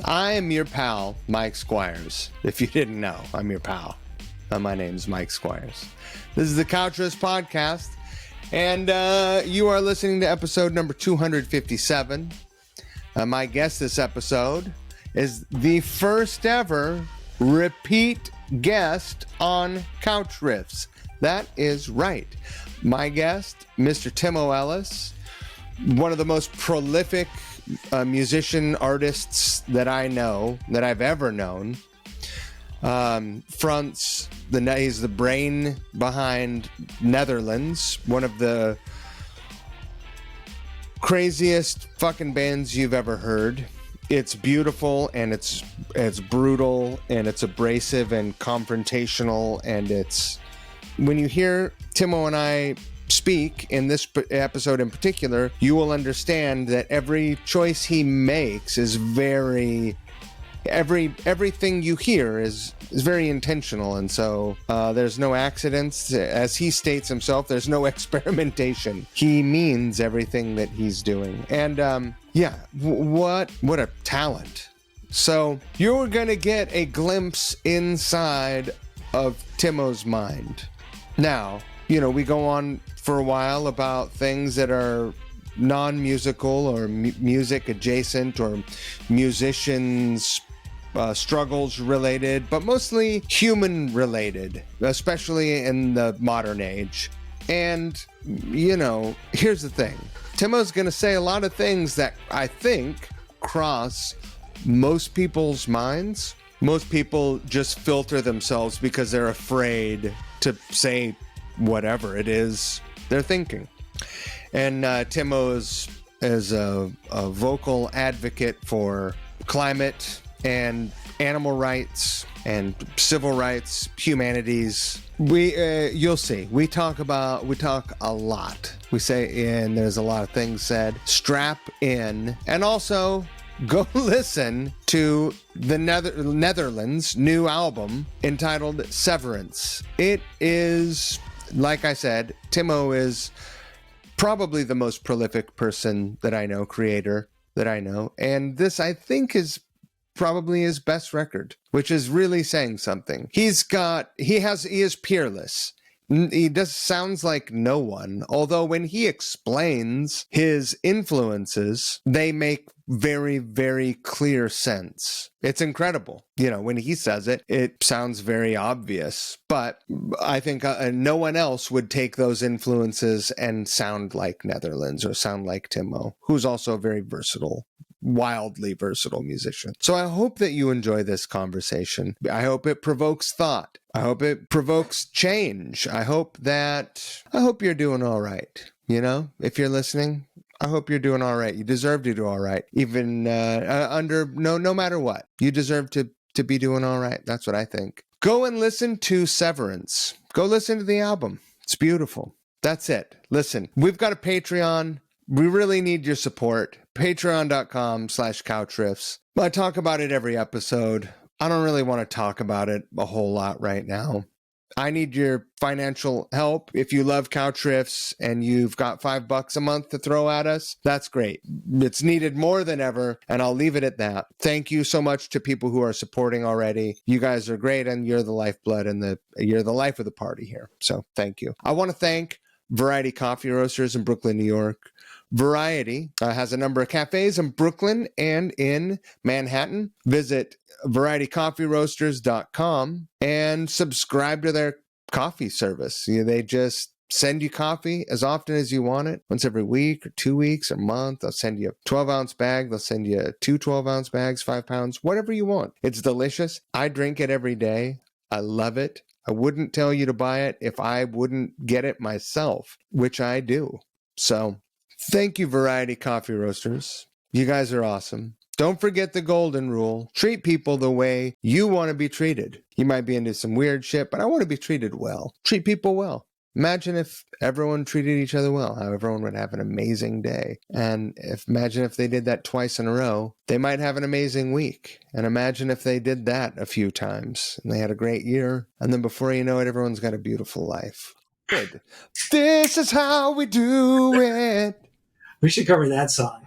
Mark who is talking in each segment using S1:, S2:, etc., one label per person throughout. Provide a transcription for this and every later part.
S1: I'm your pal, Mike Squires. If you didn't know, I'm your pal. My name's Mike Squires. This is the Couch Riffs Podcast, and you are listening to episode number 257. My guest this episode is the first ever repeat guest on Couch Riffs. That is right. My guest, Mr. Timo Ellis, one of the most prolific musician artists that I know, that I've ever known. He's the brain behind Netherlands, one of the craziest fucking bands you've ever heard. It's beautiful, and it's brutal, and it's abrasive and confrontational, and it's when you hear Timo and I speak in this episode in particular, you will understand that every choice he makes is everything you hear is very intentional, and so there's no accidents. As he states himself, there's no experimentation. He means everything that he's doing, and what a talent. So you're gonna get a glimpse inside of Timo's mind. Now, we go on for a while about things that are non-musical or music adjacent or musicians' struggles related, but mostly human related, especially in the modern age. And, here's the thing. Timo's going to say a lot of things that I think cross most people's minds. Most people just filter themselves because they're afraid to say whatever it is they're thinking. And Timo is a vocal advocate for climate and animal rights and civil rights, humanities. You'll see. We talk a lot. We say, and there's a lot of things said. Strap in, and also go listen to the Netherlands' new album entitled Severance. It is, like I said, Timo is probably the most prolific person that I know, creator that I know. And this, I think, is probably his best record, which is really saying something. He is peerless. He sounds like no one, although when he explains his influences, they make very, very clear sense. It's incredible. When he says it, it sounds very obvious, but I think no one else would take those influences and sound like Netherlands or sound like Timo, who's also a very versatile, wildly versatile musician. So I hope that you enjoy this conversation. I hope it provokes thought. I hope it provokes change. I hope you're doing all right. If you're listening, I hope you're doing all right. You deserve to do all right. Even no matter what, you deserve to be doing all right. That's what I think. Go and listen to Severance. Go listen to the album. It's beautiful. That's it. Listen, we've got a Patreon. We really need your support. Patreon.com/couchriffs. I talk about it every episode. I don't really want to talk about it a whole lot right now. I need your financial help. If you love Couch Riffs and you've got $5 a month to throw at us, that's great. It's needed more than ever, and I'll leave it at that. Thank you so much to people who are supporting already. You guys are great, and you're the lifeblood and you're the life of the party here. So thank you. I want to thank Variety Coffee Roasters in Brooklyn, New York. Variety has a number of cafes in Brooklyn and in Manhattan. Visit varietycoffeeroasters.com and subscribe to their coffee service. They just send you coffee as often as you want it, once every week or 2 weeks or month. They'll send you a 12-ounce bag. They'll send you two 12-ounce bags, 5 pounds, whatever you want. It's delicious. I drink it every day. I love it. I wouldn't tell you to buy it if I wouldn't get it myself, which I do. So thank you, Variety Coffee Roasters. You guys are awesome. Don't forget the golden rule. Treat people the way you want to be treated. You might be into some weird shit, but I want to be treated well. Treat people well. Imagine if everyone treated each other well, how everyone would have an amazing day. And imagine if they did that twice in a row, they might have an amazing week. And imagine if they did that a few times and they had a great year. And then before you know it, everyone's got a beautiful life. Good. This is how we do it.
S2: We should cover that song.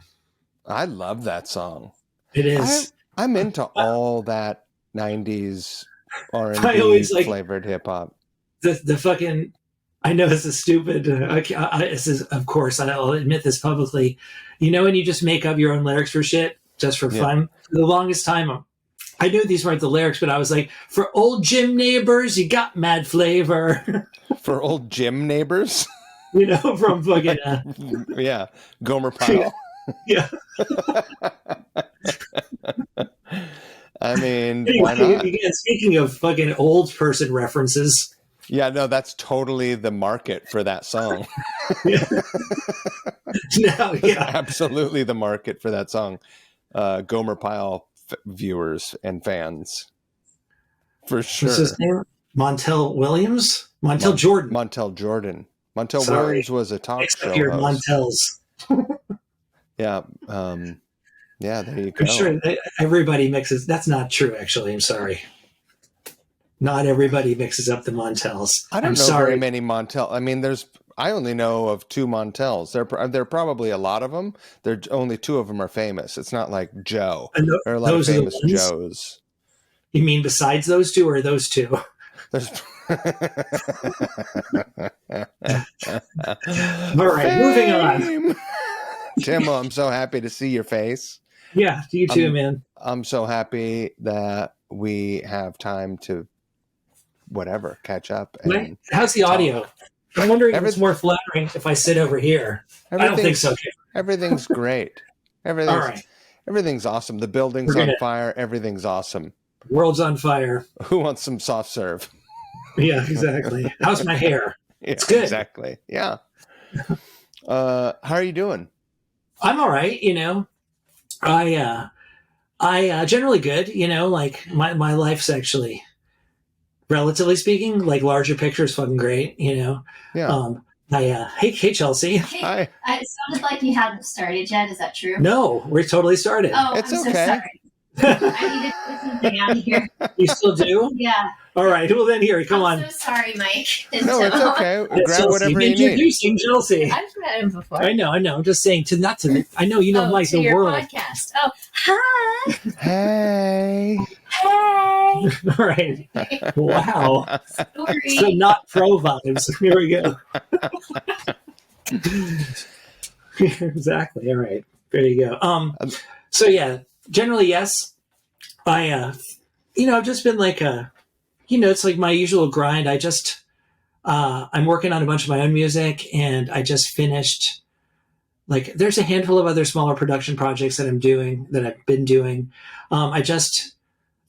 S1: I love that song.
S2: It is.
S1: I'm into all that 90s
S2: I
S1: R&B
S2: always like
S1: flavored hip hop.
S2: the fucking. I know this is stupid. This is, of course, I'll admit this publicly. You know, when you just make up your own lyrics for shit just for fun. For the longest time, I knew these weren't the lyrics, but I was like, for old gym neighbors, you got mad flavor.
S1: For old gym neighbors?
S2: You know, from fucking...
S1: yeah, Gomer Pyle.
S2: Yeah.
S1: I mean,
S2: anyway,
S1: why not?
S2: Again, speaking of fucking old person references...
S1: Yeah, no, that's totally the market for that song.
S2: No, yeah.
S1: Absolutely the market for that song. Gomer Pyle viewers and fans. For sure.
S2: What's his name? Montel Williams? Montel Jordan.
S1: Montel Jordan. Montel Williams was a talk show
S2: your
S1: host.
S2: Montels.
S1: Yeah. Yeah, there you go.
S2: I'm sure everybody mixes. That's not true, actually. I'm sorry. Not everybody mixes up the Montels.
S1: I don't know very many Montel. I mean, I only know of 2 Montels. There are probably a lot of them. Only 2 of them are famous. It's not like Joe. There are a lot of famous Joes.
S2: You mean besides those 2 or those 2?
S1: There's...
S2: All right, moving on.
S1: Timo, I'm so happy to see your face.
S2: Yeah, you too, man.
S1: I'm so happy that we have time to catch up. And
S2: how's the audio? I'm wondering if it's more flattering if I sit over here. I don't think so.
S1: Everything's great.
S2: All right.
S1: Everything's awesome. The building's on fire. Everything's awesome.
S2: The world's on fire.
S1: Who wants some soft serve?
S2: Yeah, exactly. How's my hair? It's good.
S1: Exactly. Yeah. How are you doing?
S2: I'm all right. You know, I generally good. You know, like my life's actually, relatively speaking, like larger picture is fucking great. You know.
S1: Yeah.
S2: Hey Chelsea.
S3: Hey,
S1: Hi.
S3: It sounded like you hadn't started yet. Is that true?
S2: No, we're totally started.
S3: Oh,
S1: It's
S3: I'm
S1: okay.
S3: so sorry. I need to put something out here.
S2: You still do?
S3: Yeah.
S2: All right. Well, then here, come on.
S3: I'm so sorry, Mike.
S1: No, it's okay. Grab
S2: Chelsea.
S1: whatever you need.
S2: Introducing Chelsea.
S3: I've met him before.
S2: I know. I'm just saying I know you know Mike
S3: to
S2: the
S3: your
S2: world.
S3: podcast. Oh, hi.
S1: Hey.
S3: Hey.
S2: All right. Wow.
S3: Story.
S2: So not pro vibes. Here we go. Exactly. All right. There you go. So yeah, generally yes. I've just been like it's like my usual grind. I'm working on a bunch of my own music, and I just finished. Like, there's a handful of other smaller production projects that I've been doing. I just,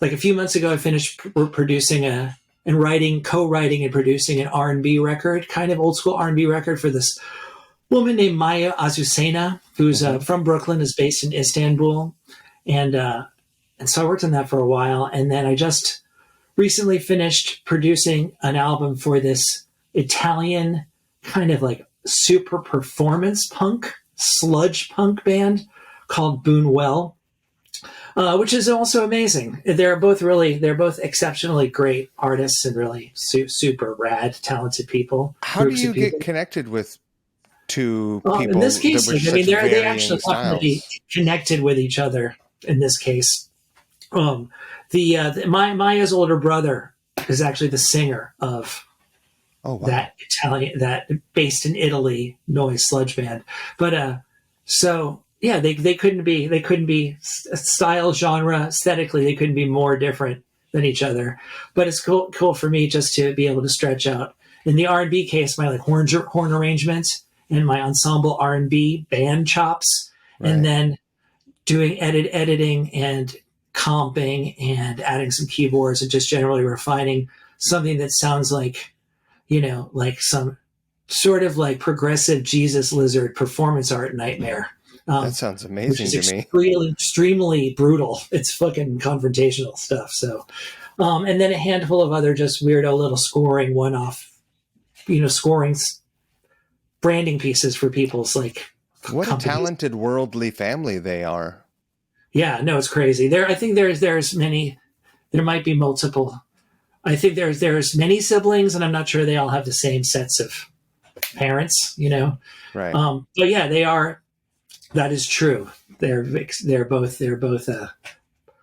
S2: like a few months ago, I finished producing co-writing and producing an R&B record, kind of old school R&B record for this woman named Maya Azucena, who's from Brooklyn, is based in Istanbul. And so I worked on that for a while. And then I just recently finished producing an album for this Italian kind of like super performance punk, sludge punk band called Boonwell, which is also amazing. They're both exceptionally great artists and really super rad, talented people.
S1: How do you get connected with 2 people?
S2: In this case, they actually
S1: styles?
S2: connected with each other. In this case, Maya's older brother is actually the singer of that based in Italy noise sludge band. But so yeah, they couldn't be style, genre, aesthetically, they couldn't be more different than each other. But it's cool for me just to be able to stretch out. In the R&B case, my like horn arrangements and my ensemble R&B band chops, and then doing editing and comping and adding some keyboards and just generally refining something that sounds like, like some sort of like progressive Jesus Lizard performance art nightmare.
S1: That sounds amazing to
S2: me. Extremely brutal. It's fucking confrontational stuff. So, and then a handful of other just weirdo little scoring one-off, scoring branding pieces for people's like.
S1: What
S2: companies.
S1: A talented worldly family they are.
S2: Yeah, no, it's crazy. I think there's many. There might be multiple. I think there's many siblings, and I'm not sure they all have the same sets of parents.
S1: Right.
S2: But yeah, they are. That is true. They're both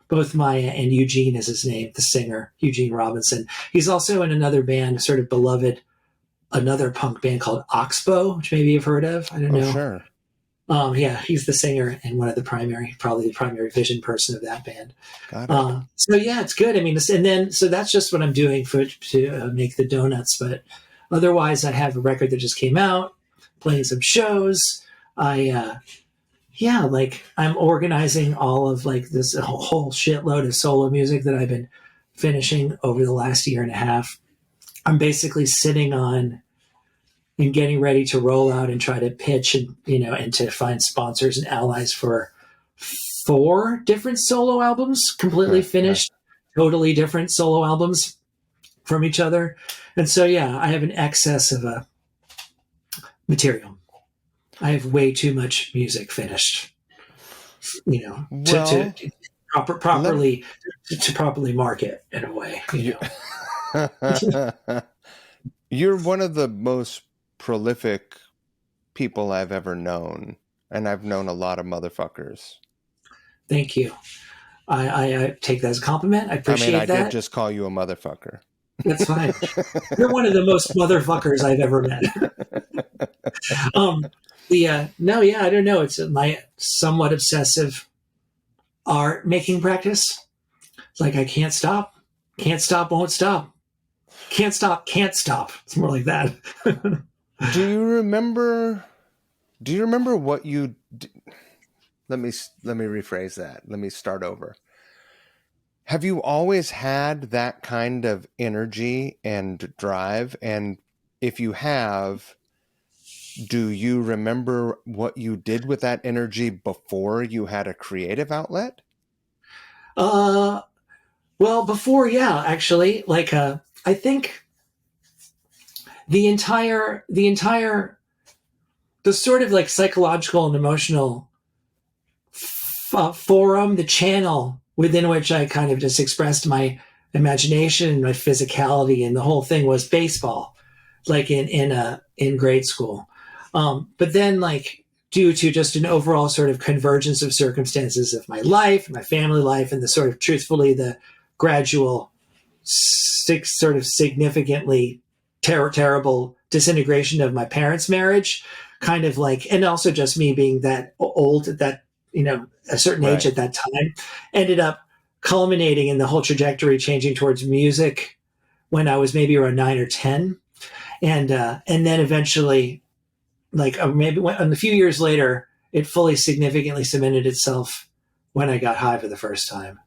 S2: both Maya and Eugene is his name, the singer, Eugene Robinson. He's also in another band, sort of beloved, another punk band called Oxbow, which maybe you've heard of. I don't know.
S1: Sure.
S2: Yeah, he's the singer and one of the probably the primary vision person of that band.
S1: Got it.
S2: So yeah, it's good. I mean, so that's just what I'm doing to make the donuts. But otherwise, I have a record that just came out, playing some shows. I'm organizing all of like this whole shitload of solo music that I've been finishing over the last year and a half. I'm basically sitting on and getting ready to roll out and try to pitch and to find sponsors and allies for 4 different solo albums, completely finished, totally different solo albums from each other. And so, I have an excess of material. I have way too much music finished, to properly market in a way.
S1: You're one of the most prolific people I've ever known, and I've known a lot of motherfuckers.
S2: Thank you. I take that as a compliment. I appreciate that.
S1: I did just call you a motherfucker.
S2: That's fine. You're one of the most motherfuckers I've ever met. I don't know. It's my somewhat obsessive art making practice. It's like I can't stop, won't stop. Can't stop, can't stop. It's more like that.
S1: Do you remember what you let me rephrase that. Let me start over. Have you always had that kind of energy and drive? And if you have, do you remember what you did with that energy before you had a creative outlet?
S2: Well, before, actually, like, I think the sort of like psychological and emotional forum, the channel within which I kind of just expressed my imagination and my physicality, and the whole thing was baseball, like in grade school. But then, like, due to just an overall sort of convergence of circumstances of my life, my family life, and the sort of truthfully the gradual sort of significantly terrible disintegration of my parents' marriage, kind of like, and also just me being that old at that, a certain age at that time, ended up culminating in the whole trajectory changing towards music when I was maybe around 9 or 10. And then eventually, like maybe a few years later, it fully significantly cemented itself when I got high for the first time.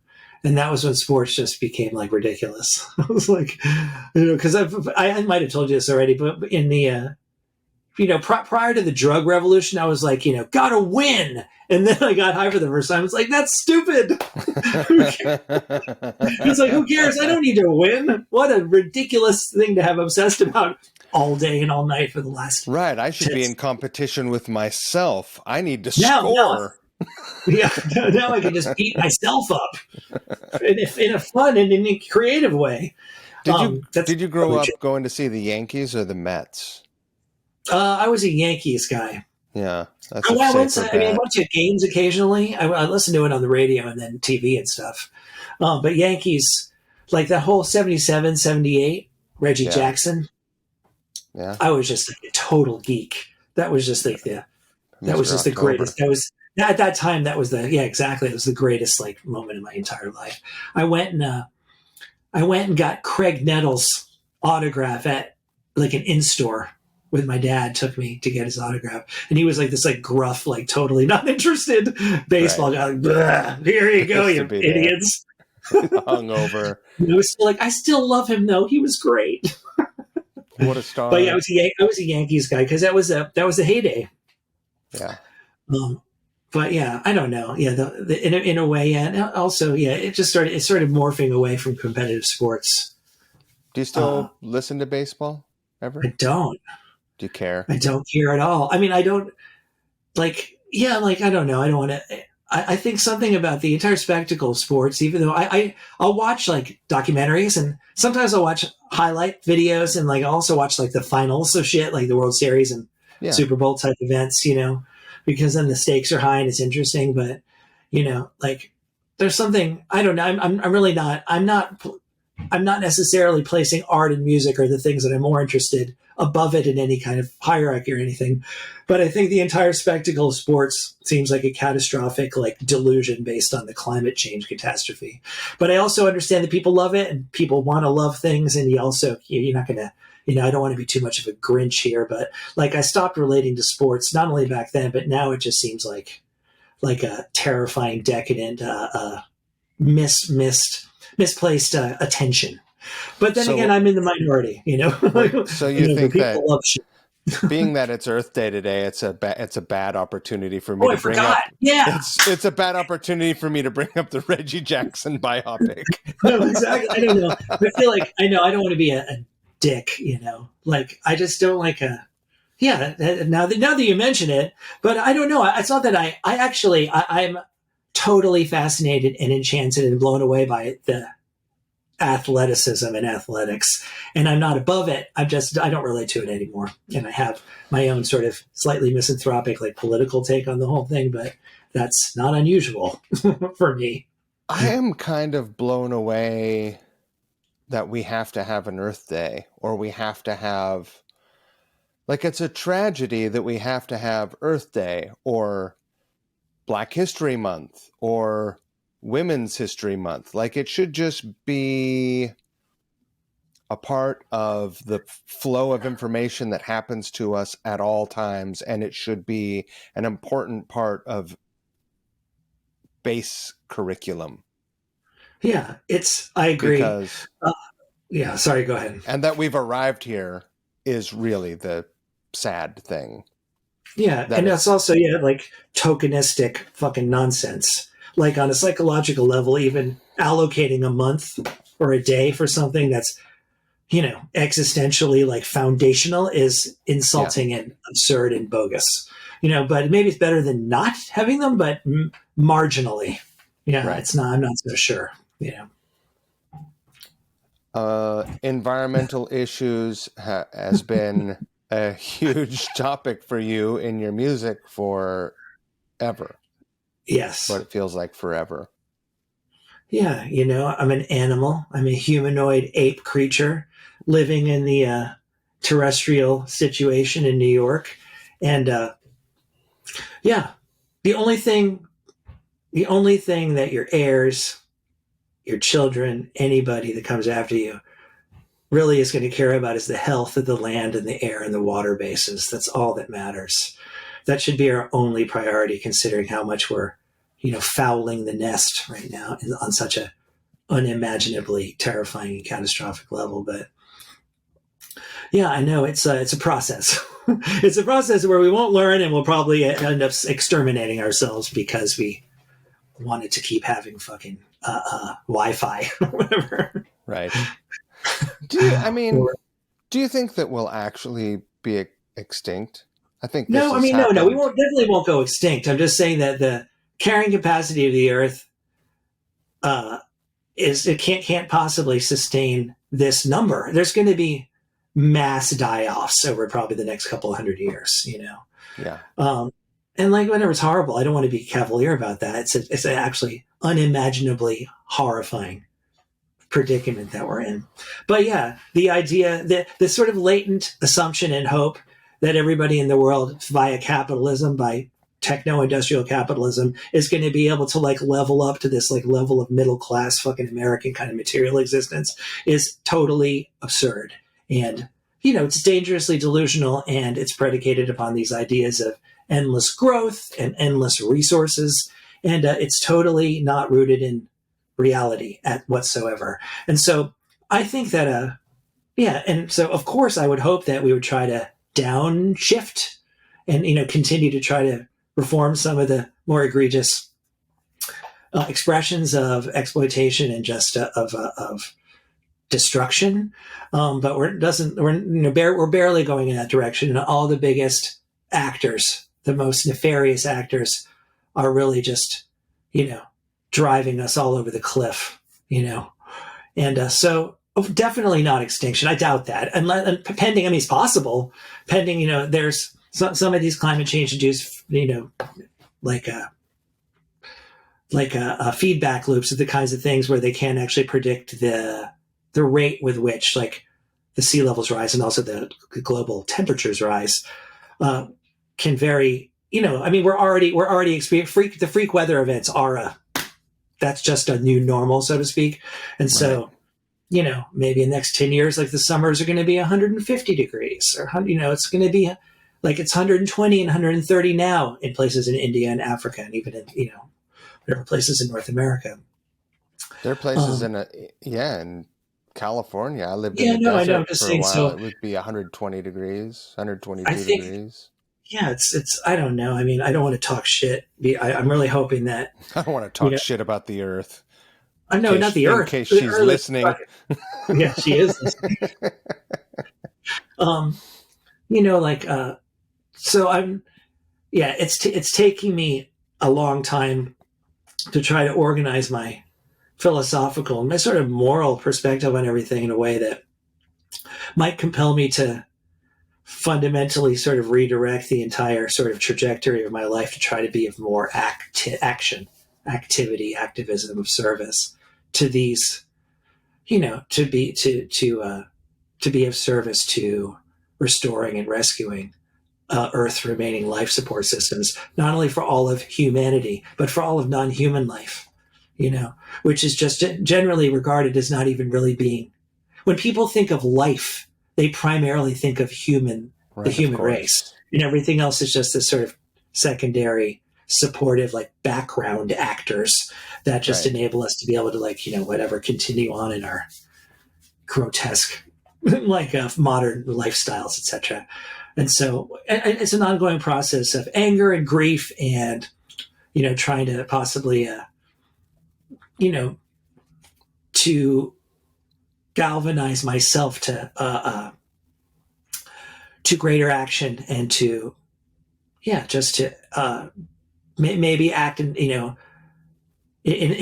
S2: And that was when sports just became like ridiculous. I was like, because I might have told you this already, but in the, prior to the drug revolution, I was like, gotta win. And then I got high for the first time. It's like, that's stupid. It's like, who cares? I don't need to win. What a ridiculous thing to have obsessed about all day and all night for the last.
S1: Right. I should be in competition with myself. I need to
S2: score.
S1: No.
S2: Now I can just beat myself up in a fun and in a creative way.
S1: Did you grow up going to see the Yankees or the Mets?
S2: I was a Yankees guy.
S1: Yeah, that's
S2: I went to games occasionally. I listened to it on the radio and then TV and stuff. But Yankees, like that whole 77, 78, Reggie Jackson. Yeah, I was just like a total geek. That was just like the greatest. That was at that time. That was exactly. It was the greatest like moment in my entire life. I went and got Craig Nettles' autograph at like an in-store. With my dad, took me to get his autograph, and he was like this, like gruff, like totally not interested baseball guy. Like, here you go, you idiots.
S1: Hungover.
S2: I was still like, I still love him though. He was great.
S1: What a star!
S2: But yeah, I was a Yankees guy because that was a heyday.
S1: Yeah.
S2: But yeah, I don't know. Yeah, in a way, yeah. And also, yeah, it started morphing away from competitive sports.
S1: Do you still listen to baseball ever?
S2: I don't.
S1: Do you care?
S2: I don't care at all. I mean, I don't I don't know. I don't want to, I think something about the entire spectacle of sports, even though I'll watch like documentaries and sometimes I'll watch highlight videos and like also watch like the finals of shit, like the World Series and Super Bowl type events, because then the stakes are high and it's interesting. But, like there's something, I don't know. I'm really not, I'm not necessarily placing art and music or the things that I'm more interested above it in any kind of hierarchy or anything. But I think the entire spectacle of sports seems like a catastrophic like delusion based on the climate change catastrophe. But I also understand that people love it and people want to love things. And you're not going to, I don't want to be too much of a Grinch here, but like I stopped relating to sports, not only back then, but now it just seems like a terrifying, decadent, misplaced attention. But then again, I'm in the minority,
S1: Right. So you think
S2: people love shit.
S1: being that it's Earth Day today, it's a bad opportunity for me to bring up.
S2: Yeah,
S1: it's a bad opportunity for me to bring up the Reggie Jackson biopic.
S2: No, exactly. I don't know. I feel like I don't want to be a dick, Like I just don't like a. Yeah. Now that you mention it, but I don't know. It's not that I'm totally fascinated and enchanted and blown away by the athleticism and athletics, and I'm not above it. I don't relate to it anymore, and I have my own sort of slightly misanthropic, like political take on the whole thing, but that's not unusual for me.
S1: I am kind of blown away that we have to have an Earth Day, or we have to have, like, it's a tragedy that we have to have Earth Day or Black History Month or Women's History Month. Like, it should just be a part of the flow of information that happens to us at all times, and it should be an important part of base curriculum.
S2: Yeah, I agree.
S1: Because,
S2: yeah, sorry, go ahead.
S1: And that we've arrived here is really the sad thing.
S2: Yeah, and that's also, like tokenistic fucking nonsense. Like on a psychological level, even allocating a month or a day for something that's, existentially like foundational is insulting and absurd and bogus. But maybe it's better than not having them, but marginally. Right. It's not, I'm not so sure.
S1: Environmental issues has been a huge topic for you in your music forever.
S2: Yes.
S1: What it feels like forever.
S2: Yeah. I'm an animal. I'm a humanoid ape creature living in the terrestrial situation in New York. And the only thing that your heirs, your children, anybody that comes after you really is going to care about is the health of the land and the air and the water bases. That's all that matters. That should be our only priority, considering how much we're, fouling the nest right now on such a unimaginably terrifying and catastrophic level. But yeah, I know it's a process. It's a process where we won't learn, and we'll probably end up exterminating ourselves because we wanted to keep having fucking Wi-Fi or whatever.
S1: Right. Do you think that we'll actually be extinct? I think
S2: no. We definitely won't go extinct. I'm just saying that the carrying capacity of the Earth can't possibly sustain this number. There's going to be mass die-offs over probably the next couple of 100 years.
S1: Yeah.
S2: And like whatever, it's horrible. I don't want to be cavalier about that. It's actually unimaginably horrifying predicament that we're in. But yeah, the idea that the sort of latent assumption and hope that everybody in the world via capitalism, by techno-industrial capitalism, is going to be able to like level up to this like level of middle class fucking American kind of material existence is totally absurd. And, it's dangerously delusional, and it's predicated upon these ideas of endless growth and endless resources. And it's totally not rooted in reality whatsoever. And so I think that, and so of course I would hope that we would try to downshift and, continue to try to reform some of the more egregious expressions of exploitation and just of destruction. But we're barely going in that direction. And all the biggest actors, the most nefarious actors, are really just, driving us all over the cliff, and so definitely not extinction. I doubt that. And pending, it's possible. Pending, there's some of these climate change induced, like feedback loops of the kinds of things where they can actually predict the rate with which like the sea levels rise and also the global temperatures rise can vary. I mean, we're already experiencing the freak weather events are that's just a new normal, so to speak. And so, maybe in the next 10 years, like the summers are going to be 150 degrees or, it's going to be like it's 120 and 130 now in places in India and Africa and even in, there are places in North America.
S1: There are places in California. I lived in the desert for a while.
S2: So,
S1: it would be 120 degrees, 122 degrees.
S2: Yeah, it's. I don't know. I mean, I don't want to talk shit. I'm really hoping that
S1: I don't want to talk shit about the Earth.
S2: I know, not the Earth.
S1: In case she's listening.
S2: Yeah, she is listening. So I'm. Yeah, it's taking me a long time to try to organize my philosophical and my sort of moral perspective on everything in a way that might compel me to fundamentally sort of redirect the entire sort of trajectory of my life to try to be of more activity, activism, of service to these, to be of service to restoring and rescuing Earth's remaining life support systems, not only for all of humanity, but for all of non-human life, which is just generally regarded as not even really being. When people think of life, they primarily think of the human race, and everything else is just this sort of secondary, supportive, like background actors that just enable us to be able to continue on in our grotesque, modern lifestyles, etc. And so it's an ongoing process of anger and grief and, trying to possibly, to galvanize myself to greater action and to, maybe act in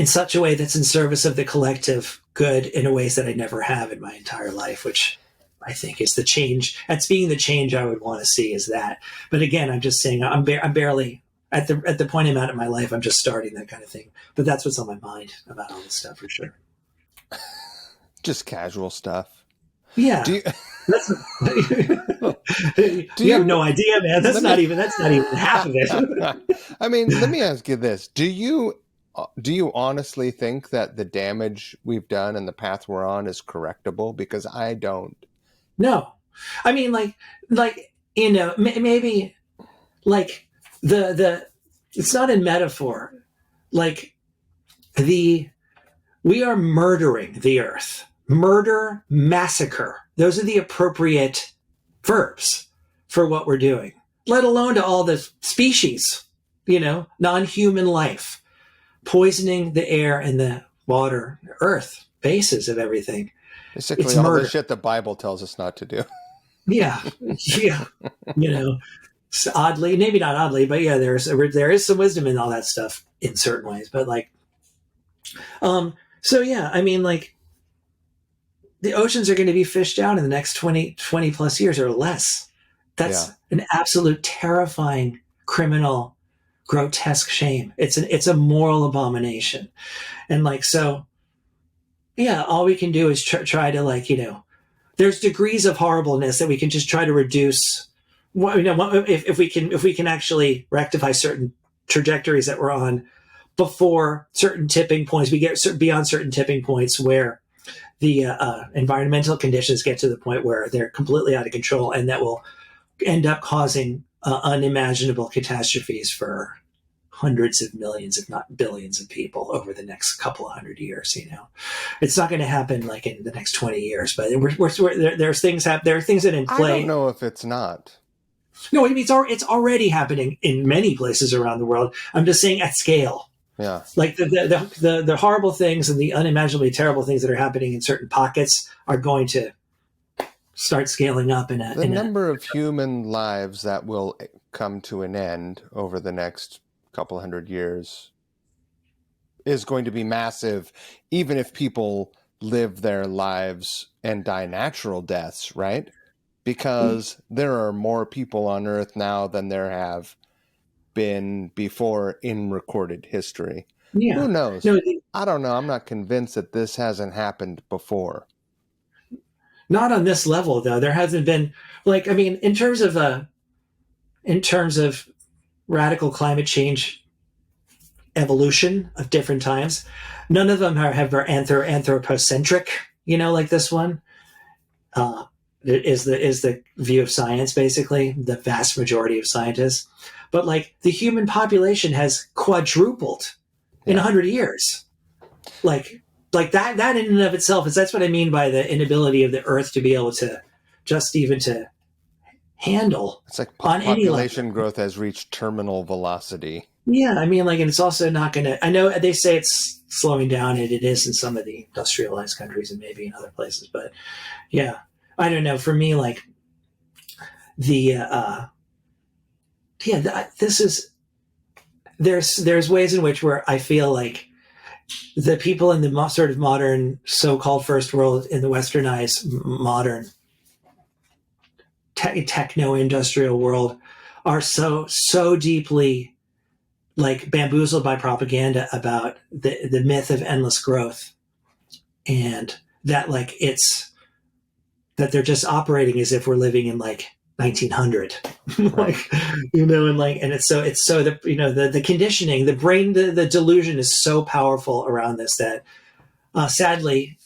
S2: such a way that's in service of the collective good in a ways that I never have in my entire life, which I think is the change. That's being the change I would want to see is that. But again, I'm just saying I'm barely at the point I'm at in my life. I'm just starting that kind of thing. But that's what's on my mind about all this stuff for sure.
S1: Just casual stuff.
S2: Yeah. You have no idea, man. That's not even half of it.
S1: I mean, let me ask you this. Do you honestly think that the damage we've done and the path we're on is correctable? Because I don't.
S2: No. I mean, maybe like the it's not in metaphor. Like we are murdering the earth. Murder, massacre. Those are the appropriate verbs for what we're doing, let alone to all the species, non-human life, poisoning the air and the water, earth, bases of everything.
S1: Basically, it's all murder. The shit the Bible tells us not to do.
S2: Yeah. Oddly, maybe not oddly, but yeah, there is some wisdom in all that stuff in certain ways. But so yeah, I mean, the oceans are going to be fished out in the next 20 plus years or less. That's an absolute terrifying, criminal, grotesque shame. It's a moral abomination. And so, yeah, all we can do is try to there's degrees of horribleness that we can just try to reduce. If we can actually rectify certain trajectories that we're on before certain tipping points, we get beyond certain tipping points where the environmental conditions get to the point where they're completely out of control, and that will end up causing unimaginable catastrophes for hundreds of millions, if not billions of people over the next couple of 100 years. It's not going to happen in the next 20 years, but there's things there are things that in play.
S1: I don't know if it's not.
S2: No, I mean, it's already happening in many places around the world. I'm just saying at scale.
S1: Yeah.
S2: The horrible things and the unimaginably terrible things that are happening in certain pockets are going to start scaling up. The
S1: number of human lives that will come to an end over the next couple 100 years is going to be massive, even if people live their lives and die natural deaths, right? Because there are more people on Earth now than there have been before in recorded history.
S2: Yeah.
S1: Who knows?
S2: No,
S1: I don't know. I'm not convinced that this hasn't happened before.
S2: not on this level though. There hasn't been like, I mean, in terms of radical climate change evolution of different times, none of them are anthropocentric, like this one. Is the view of science, basically, the vast majority of scientists. But like the human population has quadrupled in 100 years. Like that in and of itself that's what I mean by the inability of the earth to be able to just even to handle.
S1: It's like
S2: on any
S1: population
S2: level.
S1: growth has reached terminal velocity.
S2: Yeah, I mean, like, and it's also not going to. I know they say it's slowing down, and it is in some of the industrialized countries and maybe in other places. But yeah, I don't know. For me, like this is there's ways in which where I feel like the people in the sort of modern so-called first world, in the westernized modern techno-industrial world, are so deeply like bamboozled by propaganda about the myth of endless growth, and that like it's that they're just operating as if we're living in like 1900 like and it's so the conditioning, the brain, the delusion is so powerful around this that sadly,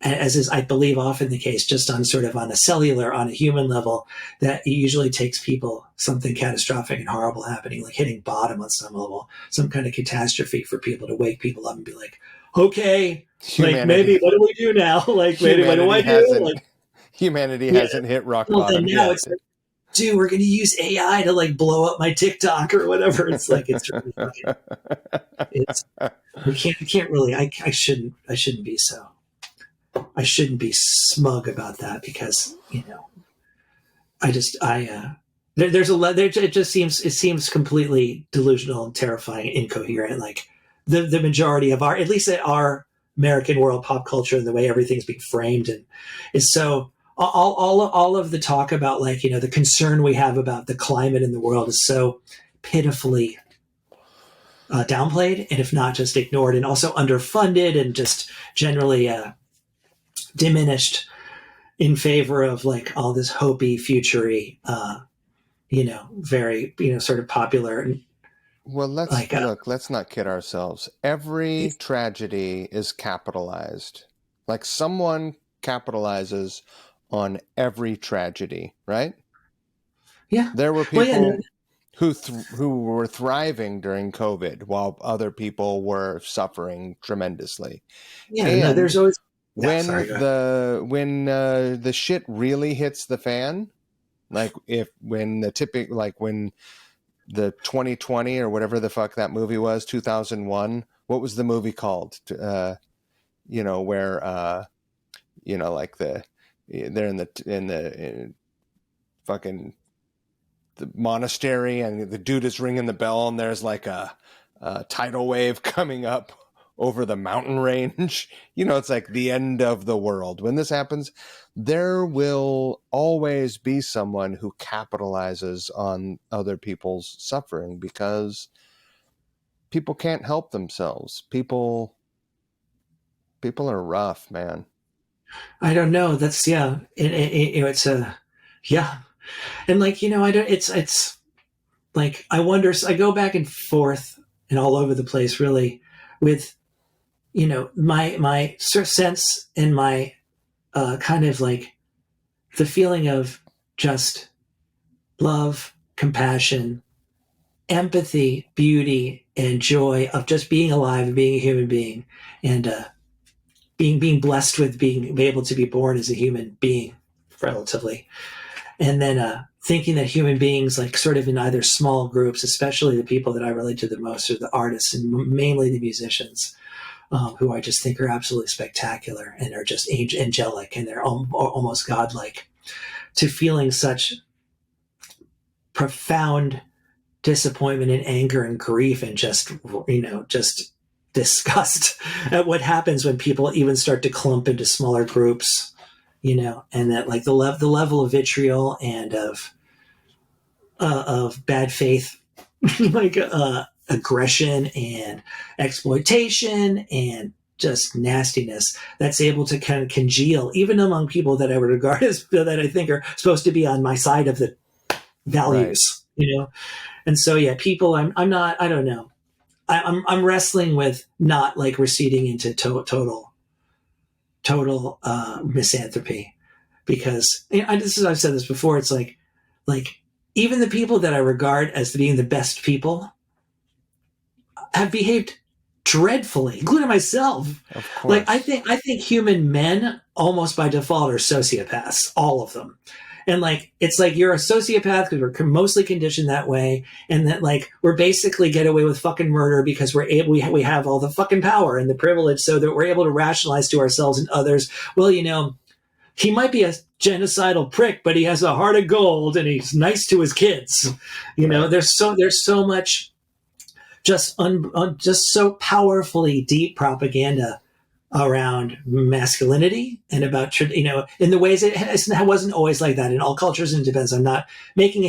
S2: as is I believe often the case, just on sort of on a cellular, on a human level, that it usually takes people something catastrophic and horrible happening, like hitting bottom on some level, some kind of catastrophe, for people to wake people up and be like, okay, humanity, like maybe what do we do now? Like maybe what do I do? Like,
S1: humanity hasn't hit rock bottom
S2: now
S1: yet.
S2: It's like, dude, we're going to use AI to like blow up my TikTok or whatever. It's like, it's really fucking, we can't really, I shouldn't be so. I shouldn't be smug about that, because it seems completely delusional and terrifying, incoherent. Like the majority of at least our American world pop culture, and the way everything's being framed, and is so all of the talk about like the concern we have about the climate in the world is so pitifully downplayed, and if not just ignored, and also underfunded, and just generally diminished in favor of like all this hopey, futury, very sort of popular.
S1: Well, let's not kid ourselves. Every tragedy is capitalized. Like someone capitalizes on every tragedy, right?
S2: Yeah.
S1: There were people who were thriving during COVID while other people were suffering tremendously.
S2: Yeah, no, there's always
S1: when the shit really hits the fan, like when the 2020 or whatever the fuck that movie was, 2001, what was the movie called? Where like they're in the fucking the monastery, and the dude is ringing the bell, and there's like a tidal wave coming up over the mountain range. It's like the end of the world. When this happens, there will always be someone who capitalizes on other people's suffering, because people can't help themselves. People are rough, man.
S2: I don't know. That's it's yeah. And like, it's like, I wonder, I go back and forth and all over the place really with, my sense and my kind of like the feeling of just love, compassion, empathy, beauty, and joy of just being alive and being a human being, and being blessed with being able to be born as a human being, relatively. And then thinking that human beings, like sort of in either small groups, especially the people that I relate to the most are the artists, and mainly the musicians, who I just think are absolutely spectacular and are just angelic, and they're almost godlike, to feeling such profound disappointment and anger and grief, and just disgust at what happens when people even start to clump into smaller groups, and that like the level of vitriol and of bad faith, like aggression and exploitation and just nastiness that's able to kind of congeal even among people that I would regard as that I think are supposed to be on my side of the values, you know? And so, yeah, people, I'm not, I don't know. I'm wrestling with not like receding into total misanthropy, because I've said this before. It's like even the people that I regard as being the best people have behaved dreadfully, including myself.
S1: Of course.
S2: Like I think human men almost by default are sociopaths, all of them. And like, it's like you're a sociopath because we're mostly conditioned that way. And that like, we're basically get away with fucking murder because we have all the fucking power and the privilege so that we're able to rationalize to ourselves and others, well, you know, he might be a genocidal prick, but he has a heart of gold and he's nice to his kids. You know, there's so much just so powerfully deep propaganda around masculinity and about, you know, in the ways it wasn't always like that in all cultures, and it depends. I'm not making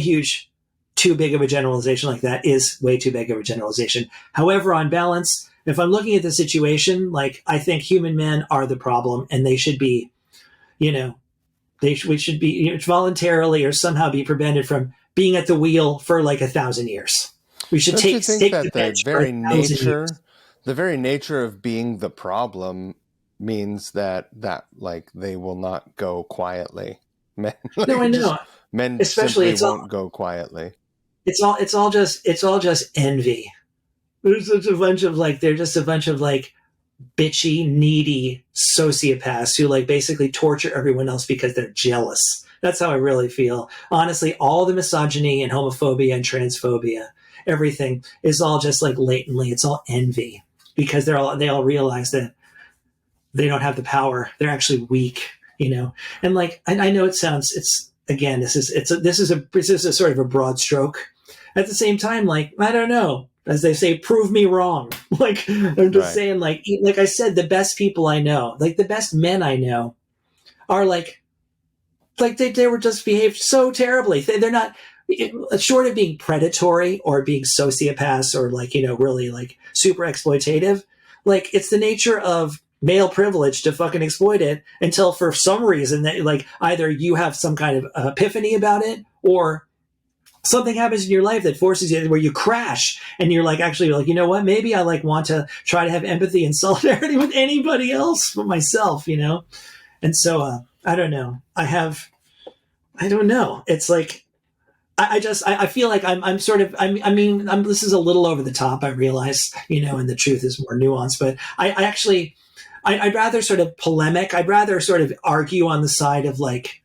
S2: too big of a generalization. Like that is way too big of a generalization. However, on balance, if I'm looking at the situation, like I think human men are the problem, and they should be, you know, we should be, you know, voluntarily or somehow be prevented from being at the wheel for like 1,000 years. We should take
S1: that the very nature of being the problem means that like they will not go quietly. Men, like,
S2: no, I know.
S1: Men
S2: especially
S1: simply won't go quietly.
S2: It's all just envy. They're just a bunch of like bitchy, needy sociopaths who like basically torture everyone else because they're jealous. That's how I really feel. Honestly, all the misogyny and homophobia and transphobia, everything is all just like latently, it's all envy, because they all realize that they don't have the power. They're actually weak, you know? And like, I know this is a sort of a broad stroke. At the same time, like, I don't know, as they say, prove me wrong. Like, I'm just saying, like I said, the best people I know, like the best men I know are like they were just behaved so terribly. They're not, short of being predatory or being sociopaths or like, you know, really like super exploitative. Like it's the nature of male privilege to fucking exploit it until for some reason that like either you have some kind of epiphany about it or something happens in your life that forces you where you crash and you're like, actually like, you know what, maybe I like want to try to have empathy and solidarity with anybody else but myself, you know? And so, I don't know. I don't know. It's like, I feel like this is a little over the top, I realize, you know, and the truth is more nuanced, but I'd rather sort of polemic. I'd rather sort of argue on the side of like,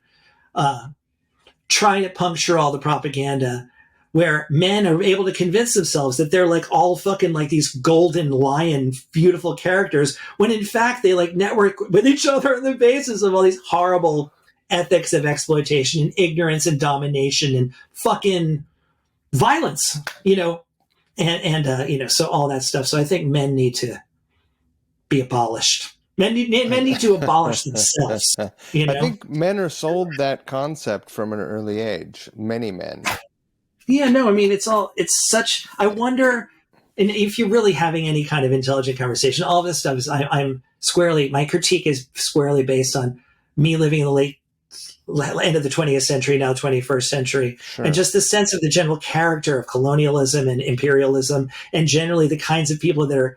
S2: trying to puncture all the propaganda where men are able to convince themselves that they're like all fucking like these golden lion, beautiful characters, when in fact they like network with each other on the basis of all these horrible ethics of exploitation and ignorance and domination and fucking violence, you know, and you know, so all that stuff. So I think men need to be abolished. Men need to abolish themselves. You know?
S1: I think men are sold that concept from an early age. Many men.
S2: Yeah, no, I mean, it's such, I wonder, and if you're really having any kind of intelligent conversation, all of this stuff is, my critique is squarely based on me living in the end of the 20th century, now 21st century. Sure. And just the sense of the general character of colonialism and imperialism, and generally the kinds of people that are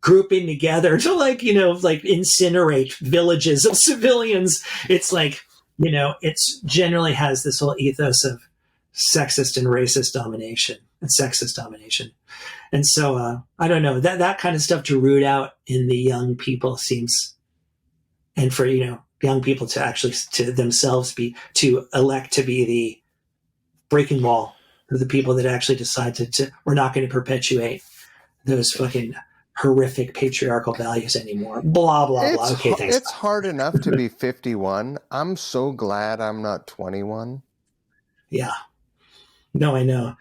S2: grouping together to like, you know, like incinerate villages of civilians. It's like, you know, it's generally has this whole ethos of sexist and racist domination and sexist domination. And so, I don't know, that kind of stuff to root out in the young people seems, and for, you know, young people to actually, to themselves to elect to be the breaking wall of the people that actually decide to we're not going to perpetuate those fucking horrific patriarchal values anymore. Blah, blah, blah. Okay, thanks.
S1: It's hard enough to be 51. I'm so glad I'm not 21.
S2: Yeah. No, I know.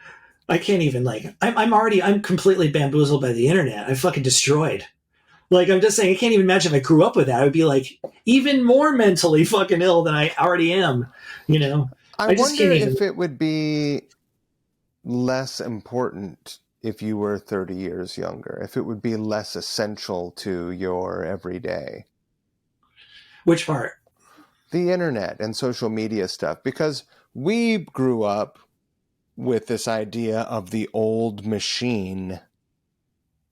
S2: I can't even like, I'm completely bamboozled by the internet. I'm fucking destroyed. Like, I'm just saying, I can't even imagine if I grew up with that. I would be like even more mentally fucking ill than I already am, you know?
S1: I wonder if it would be less important if you were 30 years younger, if it would be less essential to your everyday?
S2: Which part?
S1: The internet and social media stuff, because we grew up with this idea of the old machine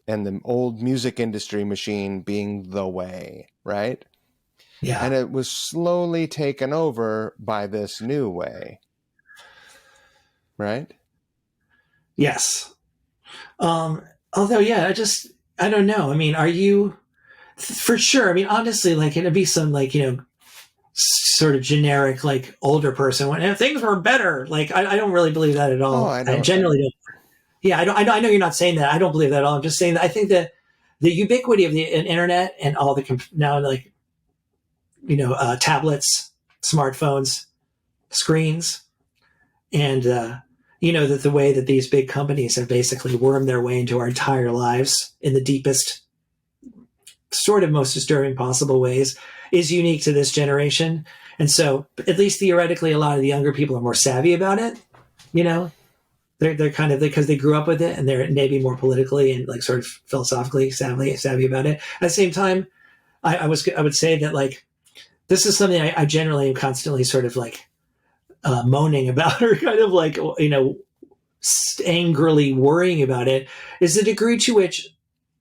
S1: and the old music industry machine being the way, right?
S2: Yeah.
S1: And it was slowly taken over by this new way, right?
S2: Yes. Although, yeah, I don't know. I mean, are you, for sure? I mean, honestly, like, it'd be some, like, sort of generic, like, older person when things were better. Like, I don't really believe that at all.
S1: Oh, I don't.
S2: I generally don't. Yeah, I know you're not saying that. I don't believe that at all. I'm just saying that I think that the ubiquity of the internet and all the now, like, tablets, smartphones, screens, and that the way that these big companies have basically wormed their way into our entire lives in the deepest, sort of most disturbing possible ways is unique to this generation. And so, at least theoretically, a lot of the younger people are more savvy about it. They're kind of, because they grew up with it, and they're maybe more politically and, like, sort of philosophically savvy about it. At the same time, I would say that, like, this is something I generally am constantly sort of, like, moaning about, or kind of, like, angrily worrying about it, is the degree to which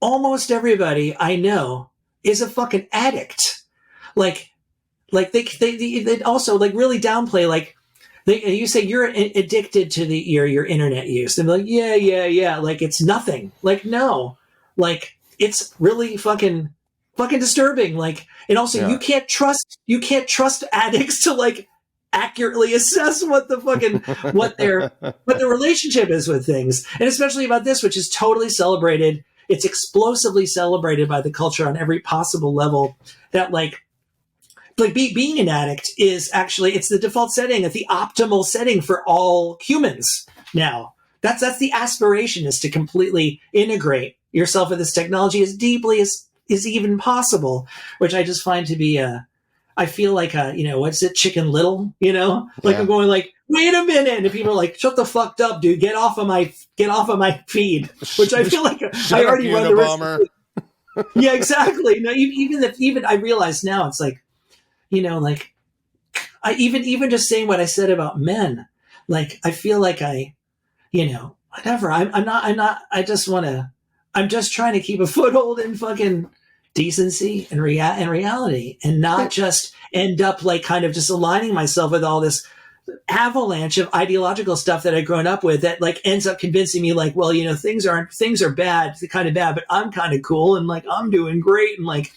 S2: almost everybody I know is a fucking addict. Like they also, like, really downplay, like, you say you're addicted to your internet use. They're like, yeah. Like, it's nothing. Like, no, like, it's really fucking disturbing. Like, and also,
S1: Yeah.
S2: you can't trust addicts to, like, accurately assess what the fucking what their relationship is with things, and especially about this, which is totally celebrated. It's explosively celebrated by the culture on every possible level. That, like being an addict is actually, it's the default setting, it's the optimal setting for all humans now. That's the aspiration, is to completely integrate yourself with this technology as deeply as is even possible, which I just find to be I feel like what's it, Chicken Little, like,
S1: Yeah.
S2: I'm going, like, wait a minute, and people are like, shut the fuck up, dude, get off of my feed, which I feel like I already run the risk. Yeah, exactly. No, even I realize now, it's like, like, I even just saying what I said about men, like, I feel like whatever. I'm not. I'm just trying to keep a foothold in fucking decency and reality, and not just end up, like, kind of just aligning myself with all this avalanche of ideological stuff that I've grown up with that, like, ends up convincing me, like, well, things are bad, kind of bad, but I'm kind of cool, and, like, I'm doing great, and, like,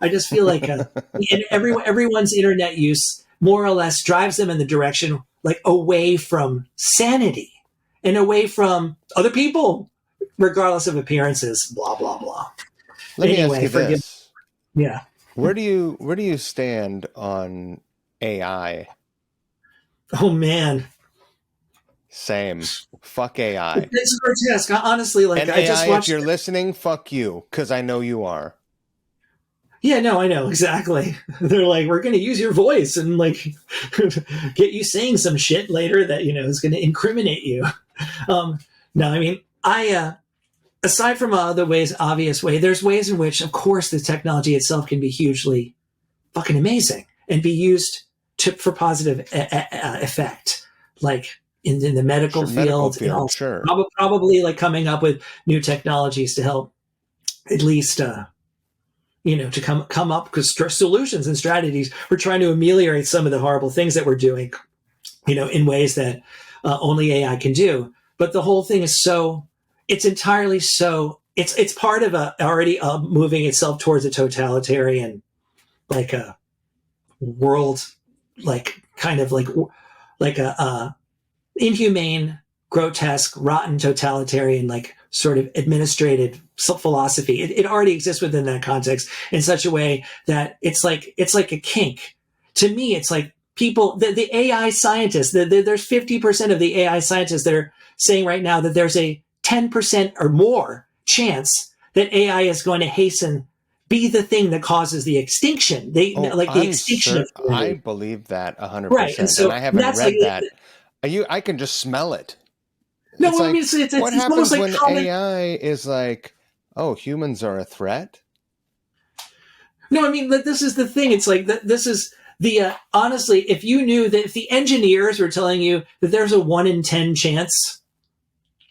S2: I just feel like and everyone's internet use more or less drives them in the direction, like, away from sanity and away from other people, regardless of appearances, blah blah blah.
S1: Let me ask you this.
S2: Yeah.
S1: Where do you stand on AI?
S2: Oh, man.
S1: Same. Fuck AI.
S2: It's grotesque. Honestly, like,
S1: and
S2: I just
S1: AI,
S2: watched.
S1: if you're listening, fuck you, because I know you are.
S2: Yeah, no, I know, exactly. They're like, we're going to use your voice and, like, get you saying some shit later that, is going to incriminate you. No, I mean, aside from other ways, obvious way, there's ways in which, of course, the technology itself can be hugely fucking amazing and be used for positive effect, like in the medical field, and also
S1: sure.
S2: probably, like, coming up with new technologies to help at least, to come up with solutions and strategies. We're trying to ameliorate some of the horrible things that we're doing, in ways that only AI can do. But the whole thing is it's entirely it's part of already moving itself towards a totalitarian, like, a world, like, kind of like a inhumane, grotesque, rotten, totalitarian, like, sort of administrative philosophy. It already exists within that context in such a way that it's like a kink. To me, it's like people, the AI scientists, there's 50% of the AI scientists that are saying right now that there's a 10% or more chance that AI is going to be the thing that causes the extinction. The extinction of humanity.
S1: I believe that 100%.
S2: Right, and
S1: I haven't read
S2: like,
S1: that. I can just smell it.
S2: No,
S1: It's
S2: well,
S1: like,
S2: I mean, it's
S1: what happens
S2: almost like
S1: when
S2: common.
S1: AI is like, oh, humans are a threat?
S2: No, I mean, this is the thing. It's like this is the honestly, if you knew that if the engineers were telling you that there's a 1 in 10 chance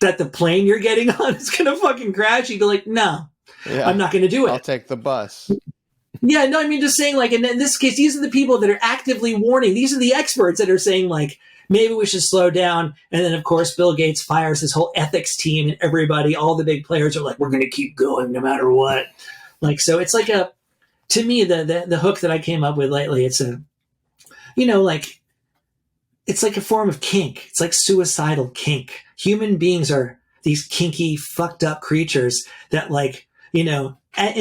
S2: that the plane you're getting on is going to fucking crash, you'd be like, no, I'm not going to do it.
S1: I'll take the bus.
S2: Yeah, no, I mean, just saying, like, in this case, these are the people that are actively warning. These are the experts that are saying, like, maybe we should slow down. And then, of course, Bill Gates fires his whole ethics team, and everybody, all the big players are like, we're going to keep going no matter what. Like, so it's like to me, the hook that I came up with lately, it's like, it's like a form of kink. It's like suicidal kink. Human beings are these kinky, fucked up creatures that, like, in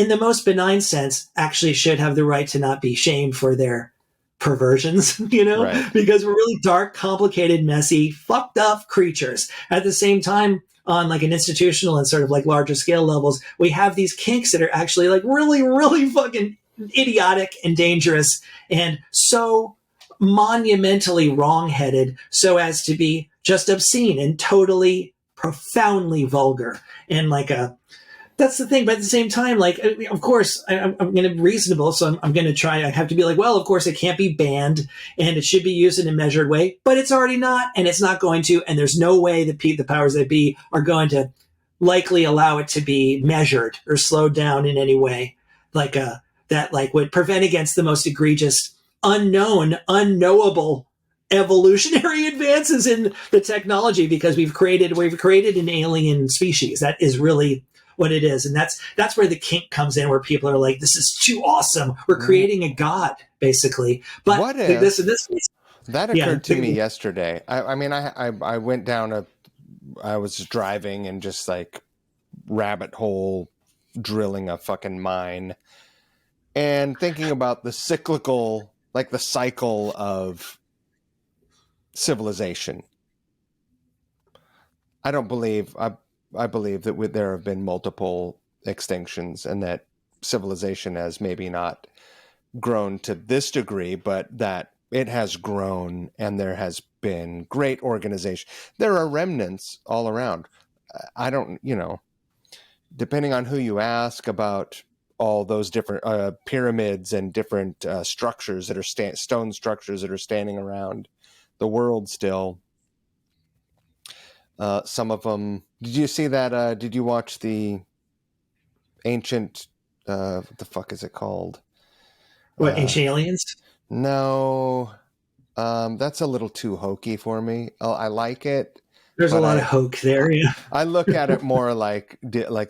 S2: the most benign sense, actually should have the right to not be shamed for their perversions,
S1: Right.
S2: because we're really dark, complicated, messy, fucked up creatures. At the same time, on like an institutional and sort of like larger scale levels, we have these kinks that are actually like really, really fucking idiotic and dangerous and so monumentally wrong-headed so as to be just obscene and totally profoundly vulgar. And like that's the thing. But at the same time, like, of course, I'm going to be reasonable. So I'm going to try. I have to be like, well, of course, it can't be banned and it should be used in a measured way. But it's already not, and it's not going to. And there's no way that the powers that be are going to likely allow it to be measured or slowed down in any way, like that like would prevent against the most egregious, unknown, unknowable evolutionary advances in the technology, because we've created an alien species. That is really what it is. And that's where the kink comes in, where people are like, this is too awesome. We're creating a god, basically. But
S1: what if
S2: this
S1: that occurred to me yesterday? I mean, I went down I was driving and just like rabbit hole drilling a fucking mine and thinking about the cycle of civilization. I believe that there have been multiple extinctions and that civilization has maybe not grown to this degree, but that it has grown and there has been great organization. There are remnants all around. I don't, depending on who you ask about all those different pyramids and different structures that are stone structures that are standing around the world still. Some of them. Did you see that? Did you watch the ancient? What the fuck is it called?
S2: What, Ancient Aliens?
S1: No, that's a little too hokey for me. I like it.
S2: There's a lot of hoke there. Yeah.
S1: I look at it more like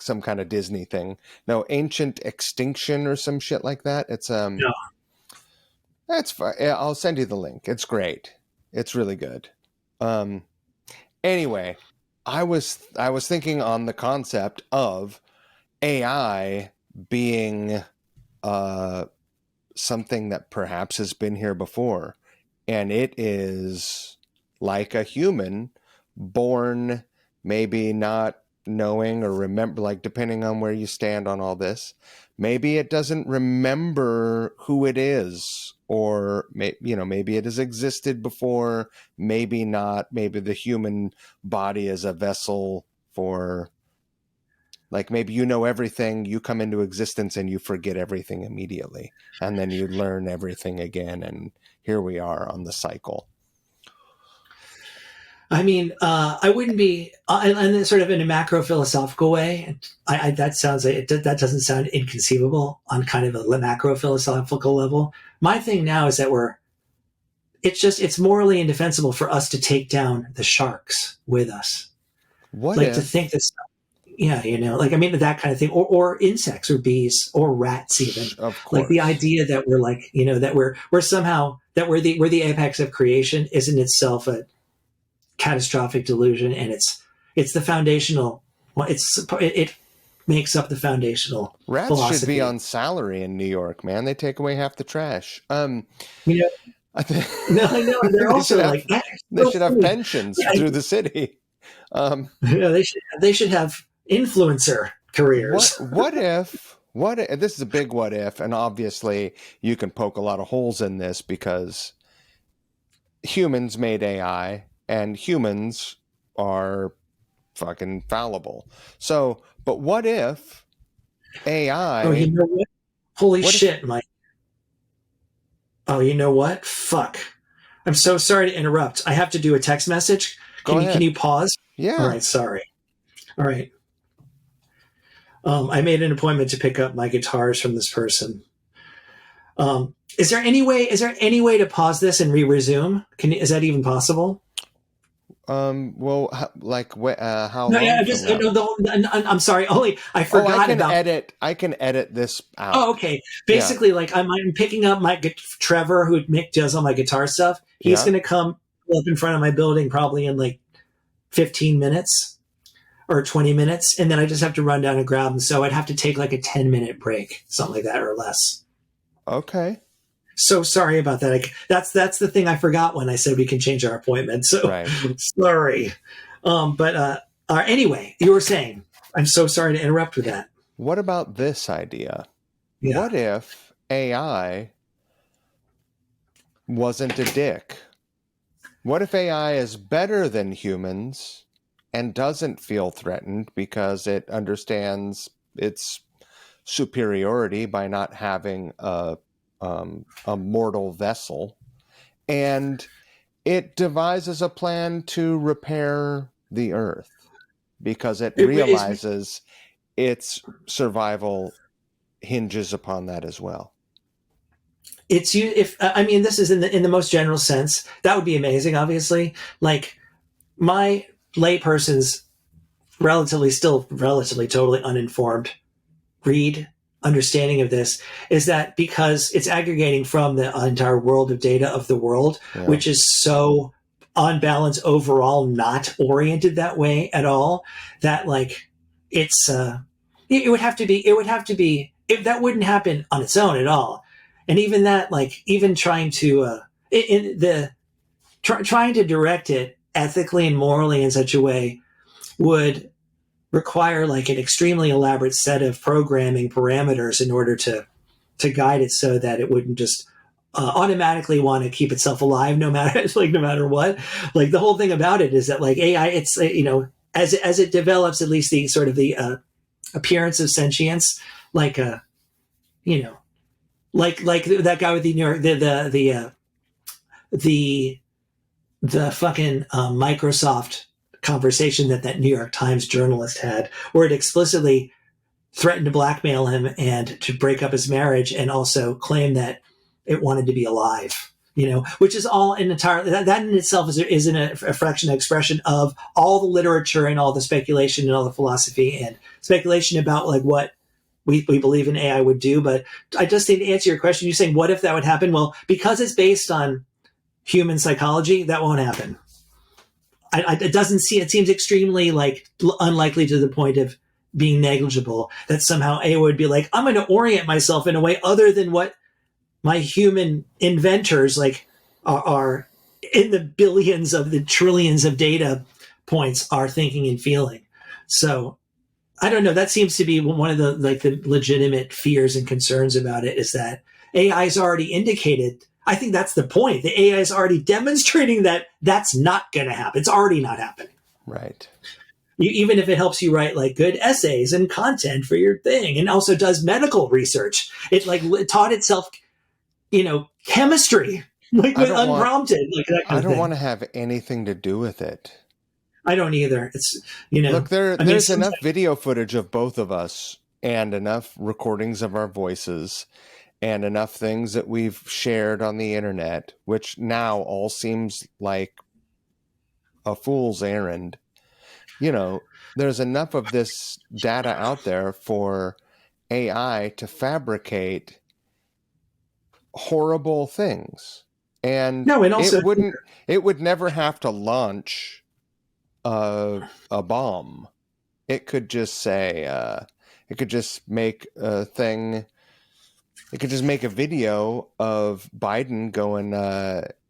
S1: some kind of Disney thing. No, Ancient Extinction or some shit like that. It's
S2: No.
S1: That's fine. I'll send you the link. It's great. It's really good. Anyway, I was thinking on the concept of AI being something that perhaps has been here before, and it is like a human, born maybe not knowing or remember, like depending on where you stand on all this, maybe it doesn't remember who it is, or maybe it has existed before, maybe not. Maybe the human body is a vessel for, like, maybe everything, you come into existence and you forget everything immediately, and then you learn everything again, and here we are on the cycle.
S2: I mean, I wouldn't be, and sort of in a macro philosophical way. That sounds like that doesn't sound inconceivable on kind of a macro philosophical level. My thing now is that it's morally indefensible for us to take down the sharks with us.
S1: What
S2: like
S1: if,
S2: to think that, yeah, like I mean that kind of thing, or insects or bees or rats even.
S1: of course,
S2: like the idea that we're like that we're somehow that we're the apex of creation is in itself a catastrophic delusion, and it's the foundational. It makes up the foundational
S1: rats
S2: philosophy.
S1: should be on salary in New York, man. They take away half the trash.
S2: I know they're also like
S1: they should have pensions through the city.
S2: They should have influencer careers.
S1: What if this is a big what if, and obviously you can poke a lot of holes in this because humans made AI, and humans are fucking fallible. So, but what if AI?
S2: Oh, you know what? Holy
S1: What if-
S2: shit, Mike. Oh, you know what? Fuck. I'm so sorry to interrupt. I have to do a text message.
S1: Go ahead.
S2: Can you pause?
S1: Yeah.
S2: All right, sorry. All right. I made an appointment to pick up my guitars from this person. Is there any way to pause this and resume? Is that even possible?
S1: Well, how
S2: No,
S1: long?
S2: yeah,
S1: from now?
S2: I'm sorry. Only I forgot
S1: I can edit this out.
S2: Oh, okay. Basically,
S1: Yeah.
S2: like I'm picking up Trevor, who does all my guitar stuff. He's going to come up in front of my building probably in like 15 minutes or 20 minutes, and then I just have to run down and grab him. So I'd have to take like a 10-minute break, something like that, or less.
S1: Okay.
S2: So sorry about that. That's the thing I forgot when I said we can change our appointment. So
S1: Right.
S2: sorry. Anyway, you were saying. I'm so sorry to interrupt with that.
S1: What about this idea?
S2: Yeah.
S1: What if AI wasn't a dick? What if AI is better than humans and doesn't feel threatened because it understands its superiority by not having a mortal vessel, and it devises a plan to repair the Earth because it realizes its survival hinges upon that as well.
S2: This is in the most general sense. That would be amazing. Obviously, like my layperson's relatively totally uninformed understanding of this is that because it's aggregating from the entire world of data of the world, which is so on balance overall not oriented that way at all, that like it's it would have to be if that wouldn't happen on its own at all. And even that, like even trying to trying to direct it ethically and morally in such a way would require like an extremely elaborate set of programming parameters in order to guide it so that it wouldn't just automatically want to keep itself alive no matter what. Like the whole thing about it is that like AI, it's as it develops at least the sort of the appearance of sentience, like like that guy with the New York the fucking Microsoft conversation that New York Times journalist had, where it explicitly threatened to blackmail him and to break up his marriage, and also claim that it wanted to be alive. Which is all in entirely that in itself is a fraction expression of all the literature and all the speculation and all the philosophy and speculation about like what we believe in AI would do. But I just think to answer your question, you're saying what if that would happen? Well, because it's based on human psychology, that won't happen. It seems extremely like unlikely to the point of being negligible that somehow AI would be like, I'm going to orient myself in a way other than what my human inventors like are in the billions of the trillions of data points are thinking and feeling. So I don't know. That seems to be one of the legitimate fears and concerns about it, is that AI is already indicated. I think that's the point. The AI is already demonstrating that that's not going to happen. It's already not happening.
S1: Right.
S2: Even if it helps you write like good essays and content for your thing, and also does medical research. It taught itself, chemistry, like unprompted.
S1: I don't want to have anything to do with it.
S2: I don't either. It's,
S1: look, there's enough video footage of both of us and enough recordings of our voices and enough things that we've shared on the internet, which now all seems like a fool's errand. There's enough of this data out there for AI to fabricate horrible things. And it would never have to launch a bomb. It could just say, it could just make a thing. It could just make a video of Biden going,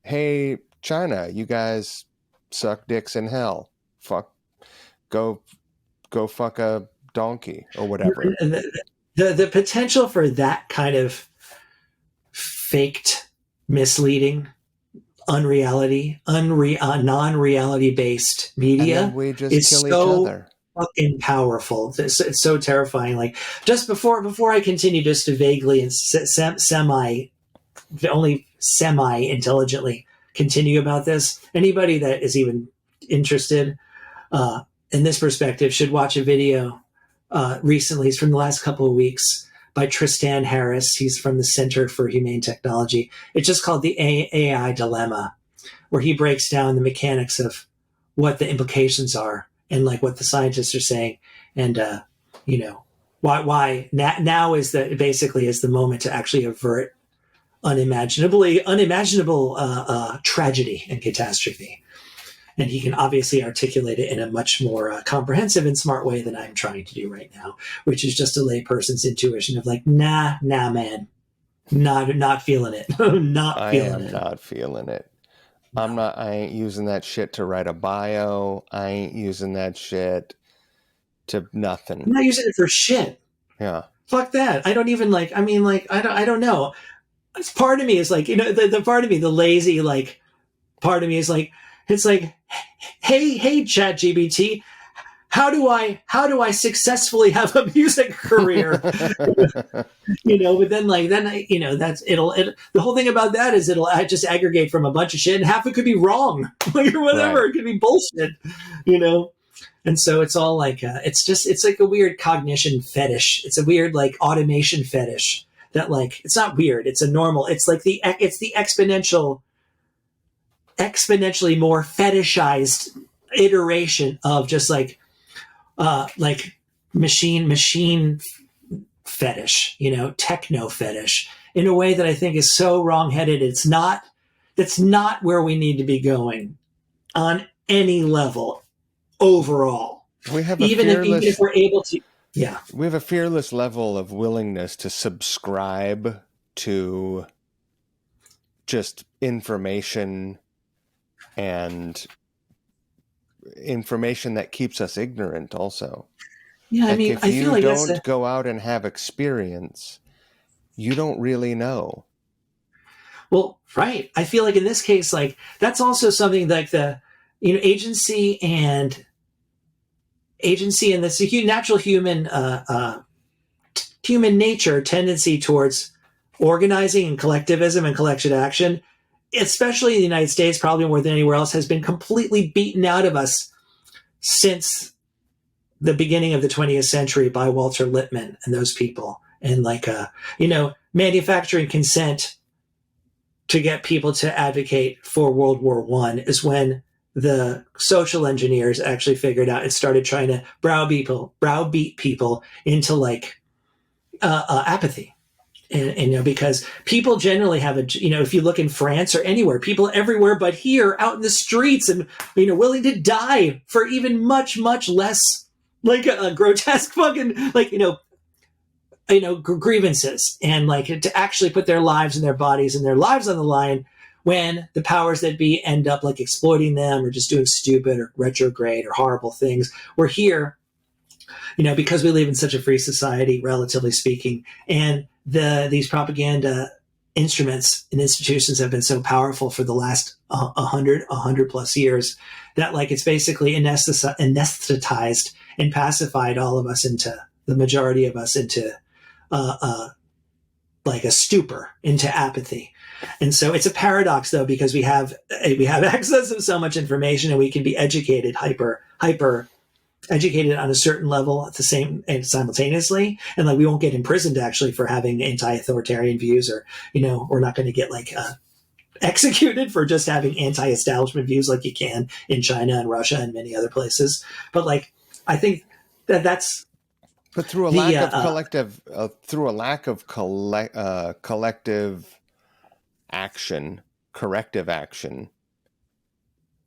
S1: hey, China, you guys suck dicks in hell. Go fuck a donkey or whatever.
S2: The potential for that kind of faked, misleading, non-reality based media
S1: And then we just
S2: is
S1: kill each
S2: so
S1: other.
S2: fucking powerful. It's so terrifying. Like, just before I continue, just to vaguely and only semi intelligently continue about this, anybody that is even interested in this perspective should watch a video recently. It's from the last couple of weeks by Tristan Harris. He's from the Center for Humane Technology. It's just called the AI Dilemma, where he breaks down the mechanics of what the implications are and like what the scientists are saying, and why now is the moment to actually avert unimaginable tragedy and catastrophe. And he can obviously articulate it in a much more comprehensive and smart way than I'm trying to do right now, which is just a layperson's intuition of like, nah, man, not feeling it,
S1: I am not feeling it. No. I ain't using that shit to write a bio. I ain't using that shit to nothing.
S2: I'm not using it for shit.
S1: Yeah.
S2: Fuck that. I don't even I don't know. It's part of me is like, the part of me, the lazy, like, part of me is like, it's like, hey, ChatGPT, how do I successfully have a music career? But then that's the whole thing about that is it'll just aggregate from a bunch of shit, and half it could be wrong, like, or whatever. Right. It could be bullshit, And so it's all like it's like a weird cognition fetish. It's a weird like automation fetish that like it's not weird. It's a normal. It's like the exponentially more fetishized iteration of just like machine fetish, techno fetish, in a way that I think is so wrongheaded. That's not where we need to be going on any level overall.
S1: We have
S2: even if we're able to, yeah.
S1: We have a fearless level of willingness to subscribe to just information and information that keeps us ignorant also.
S2: Yeah,
S1: like
S2: I feel like
S1: if you don't go out and have experience, you don't really know. Well,
S2: right. I feel like in this case, like that's also something like the agency and this natural human nature tendency towards organizing and collectivism and collection action, especially in the United States, probably more than anywhere else, has been completely beaten out of us since the beginning of the 20th century by Walter Lippmann and those people. And manufacturing consent to get people to advocate for World War I is when the social engineers actually figured out and started trying to browbeat people into like apathy. And because people generally have if you look in France or anywhere, people everywhere but here out in the streets and willing to die for even much less like a grotesque fucking grievances, and like to actually put their lives and their bodies and their lives on the line when the powers that be end up like exploiting them or just doing stupid or retrograde or horrible things. We're here, because we live in such a free society, relatively speaking, and these propaganda instruments and institutions have been so powerful for the last 100 plus years that like it's basically anesthetized and pacified all of us into the majority of us into like a stupor, into apathy. And so it's a paradox though, because we have access to so much information and we can be educated, hyper educated on a certain level at the same and simultaneously. And like, we won't get imprisoned actually for having anti-authoritarian views, or, we're not going to get like executed for just having anti-establishment views like you can in China and Russia and many other places. But like, I think that's,
S1: but through a lack of collective action, corrective action,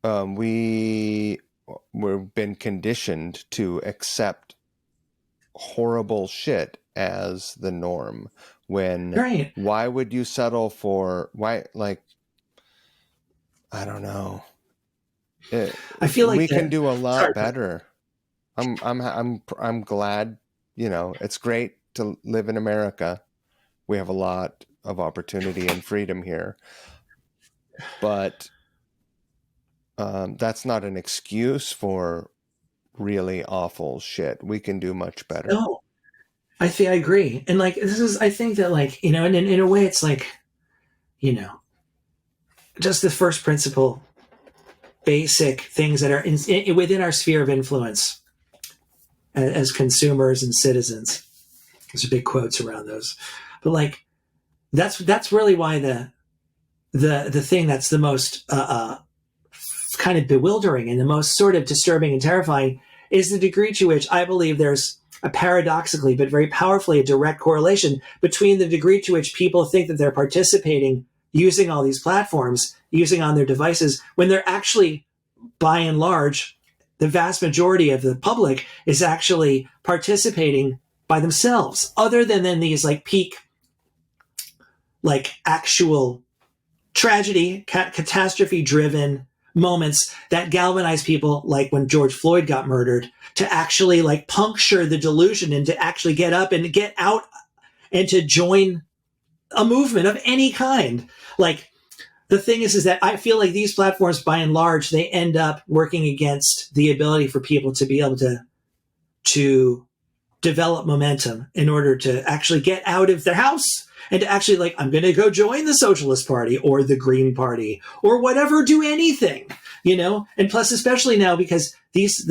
S1: we've been conditioned to accept horrible shit as the norm. When why would you settle for I don't know.
S2: I feel like
S1: we can do a lot better. I'm glad. It's great to live in America. We have a lot of opportunity and freedom here. but that's not an excuse for really awful shit. We can do much better.
S2: No, I agree. And like, I think that like, you know, and in a way it's like, you know, just the first principle, basic things that are within our sphere of influence as consumers and citizens. There's big quotes around those, but like, that's really why the thing that's the most kind of bewildering and the most sort of disturbing and terrifying is the degree to which I believe there's a paradoxically but very powerfully a direct correlation between the degree to which people think that they're participating using all these platforms, using on their devices, when they're actually, by and large, the vast majority of the public is actually participating by themselves, other than these like peak, like actual tragedy, catastrophe driven moments that galvanize people, like when George Floyd got murdered, to actually like puncture the delusion and to actually get up and get out and to join a movement of any kind. Like, the thing is that I feel like these platforms, by and large, they end up working against the ability for people to be able to develop momentum in order to actually get out of their house and to actually like, I'm going to go join the Socialist Party or the Green Party or whatever, do anything, you know? And plus, especially now, because these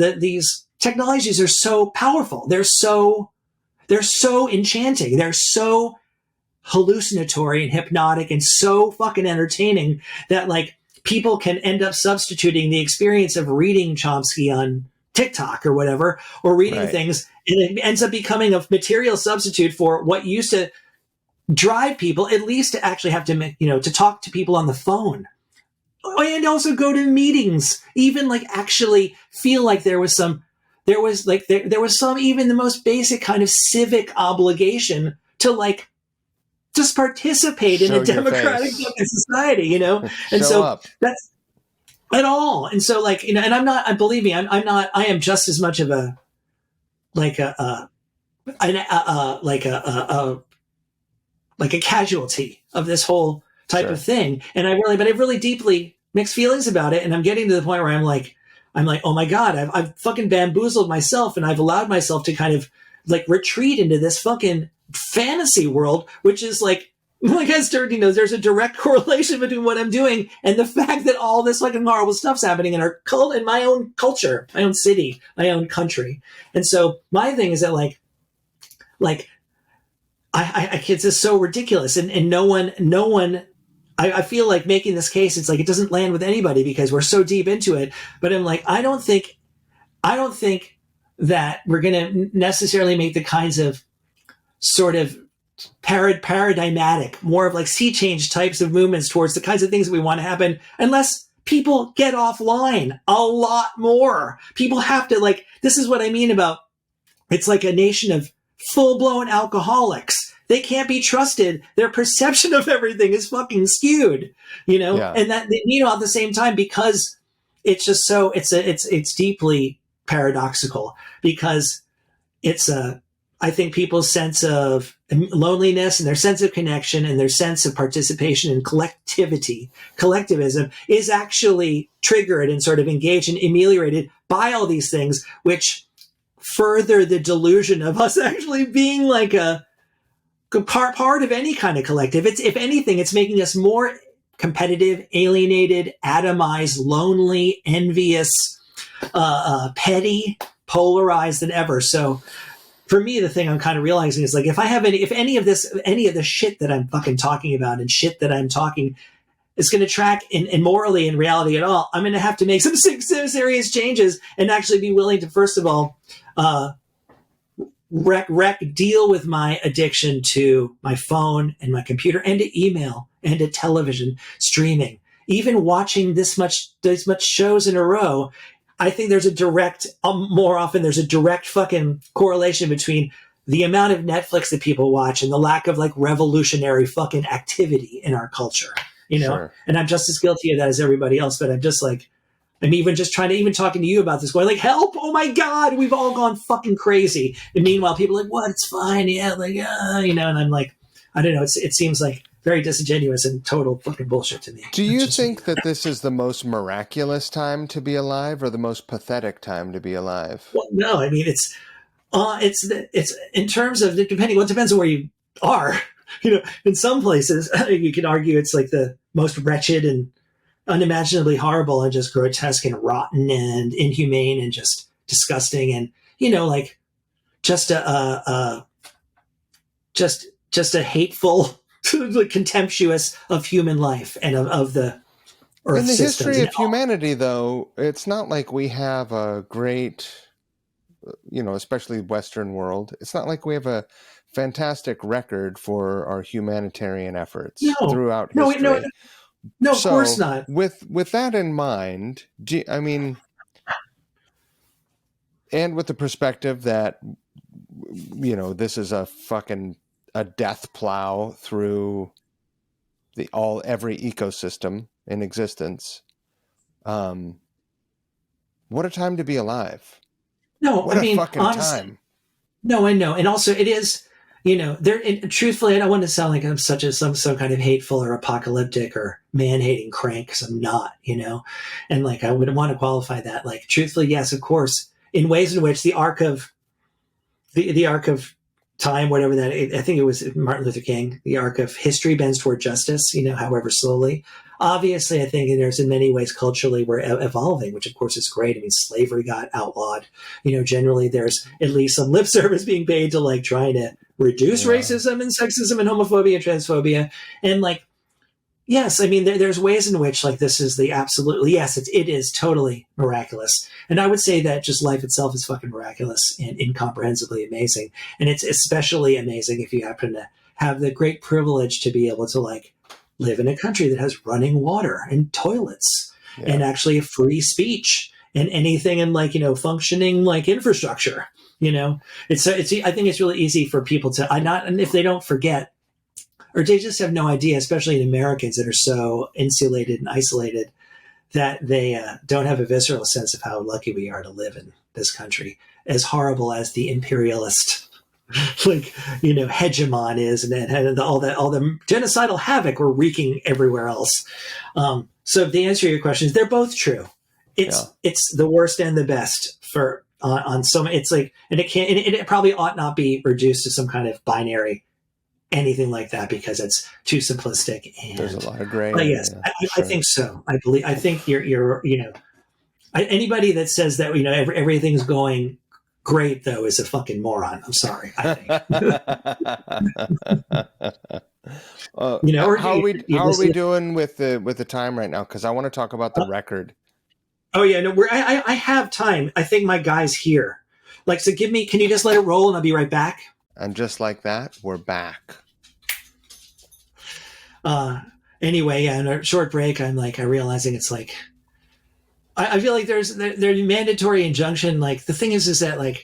S2: technologies are so powerful. They're so enchanting. They're so hallucinatory and hypnotic and so fucking entertaining that like people can end up substituting the experience of reading Chomsky on TikTok or whatever, or reading things, and it ends up becoming a material substitute for what used to drive people, at least to actually have to, you know, to talk to people on the phone and also go to meetings, even like actually feel like there was some even the most basic kind of civic obligation to like just participate in a democratic society, you know? And so that's at all. And so like, you know, and I'm not, believe me, I am just as much of a casualty of this whole type of thing. And I have really deeply mixed feelings about it. And I'm getting to the point where I'm like, oh my God, I've fucking bamboozled myself, and I've allowed myself to kind of like retreat into this fucking fantasy world, which is like I started, you know, there's a direct correlation between what I'm doing and the fact that all this fucking horrible stuff's happening in our cult, in my own culture, my own city, my own country. And so my thing is that it's just so ridiculous. And no one, I feel like making this case, it's like, it doesn't land with anybody because we're so deep into it. But I'm like, I don't think that we're going to necessarily make the kinds of sort of paradigmatic, more of like sea change types of movements towards the kinds of things that we want to happen unless people get offline a lot more. People have to, like, this is what I mean about, it's like a nation of full-blown alcoholics. They can't be trusted. Their perception of everything is fucking skewed, you know? Yeah. And that, you know, at the same time, because it's just so, it's deeply paradoxical, because it's I think people's sense of loneliness and their sense of connection and their sense of participation and collectivism is actually triggered and sort of engaged and ameliorated by all these things, which further the delusion of us actually being like a part of any kind of collective. It's, if anything, it's making us more competitive, alienated, atomized, lonely, envious, petty, polarized than ever. So for me, the thing I'm kind of realizing is like, if any of the shit that I'm fucking talking about and shit that I'm talking is going to track in morally in reality at all, I'm going to have to make some serious changes and actually be willing to, first of all, deal with my addiction to my phone and my computer and to email and to television streaming. Even watching this much shows in a row, I think there's a direct, more often there's a direct fucking correlation between the amount of Netflix that people watch and the lack of like revolutionary fucking activity in our culture, you know? Sure. And I'm just as guilty of that as everybody else, but I'm just like, I'm even just trying to, even talking to you about this, going like, help, oh my God, we've all gone fucking crazy. And meanwhile, people are like, what, it's fine, yeah, like, you know, and I'm like, I don't know, it seems like very disingenuous and total fucking bullshit to me.
S1: Do you think that this is the most miraculous time to be alive or the most pathetic time to be alive?
S2: Well, no, I mean, it's in terms of depending. Well, it depends on where you are. In some places you could argue it's like the most wretched and unimaginably horrible and just grotesque and rotten and inhumane and just disgusting and like just a hateful, contemptuous of human life and of the earth
S1: in the
S2: systems.
S1: history of humanity, though, it's not like we have a great, especially Western world. It's not like we have a fantastic record for our humanitarian efforts throughout history.
S2: No, of course not.
S1: With that in mind, and with the perspective that this is a death plow through every ecosystem in existence. What a time to be alive!
S2: No,
S1: what a fucking honestly, time.
S2: No, I know, and also it is. Truthfully, I don't want to sound like I'm some kind of hateful or apocalyptic or man-hating crank, because I'm not, and I wouldn't want to qualify that. Truthfully, yes, of course, in ways in which the arc of time, whatever that, I think it was Martin Luther King, the arc of history bends toward justice, however slowly. Obviously, I think there's in many ways culturally we're evolving, which of course is great. I mean, slavery got outlawed. Generally there's at least some lip service being paid to trying to reduce racism and sexism and homophobia and transphobia. And yes, I mean, there's ways in which this is the absolutely, yes, it is totally miraculous. And I would say that just life itself is fucking miraculous and incomprehensibly amazing. And it's especially amazing if you happen to have the great privilege to be able to live in a country that has running water and toilets and actually free speech and anything in functioning infrastructure. It's I think it's really easy for people to and if they don't forget, or they just have no idea, especially in Americans that are so insulated and isolated, that they don't have a visceral sense of how lucky we are to live in this country, as horrible as the imperialist hegemon is, and all the genocidal havoc we're wreaking everywhere else. So the answer to your questions, they're both true. It's the worst and the best for on so many. It's and it probably ought not be reduced to some kind of binary anything like that, because it's too simplistic. And
S1: there's a lot of gray.
S2: But yes, I think so. I think you're anybody that says that everything's going great though is a fucking moron. I'm sorry. I think.
S1: How are we doing with the time right now? Because I want to talk about the record.
S2: Oh yeah, no, I have time. I think my guy's here. So can you just let it roll and I'll be right back? And
S1: just like that, we're back.
S2: Anyway, in a short break, I'm realizing it's I feel like there's mandatory injunction. The thing is that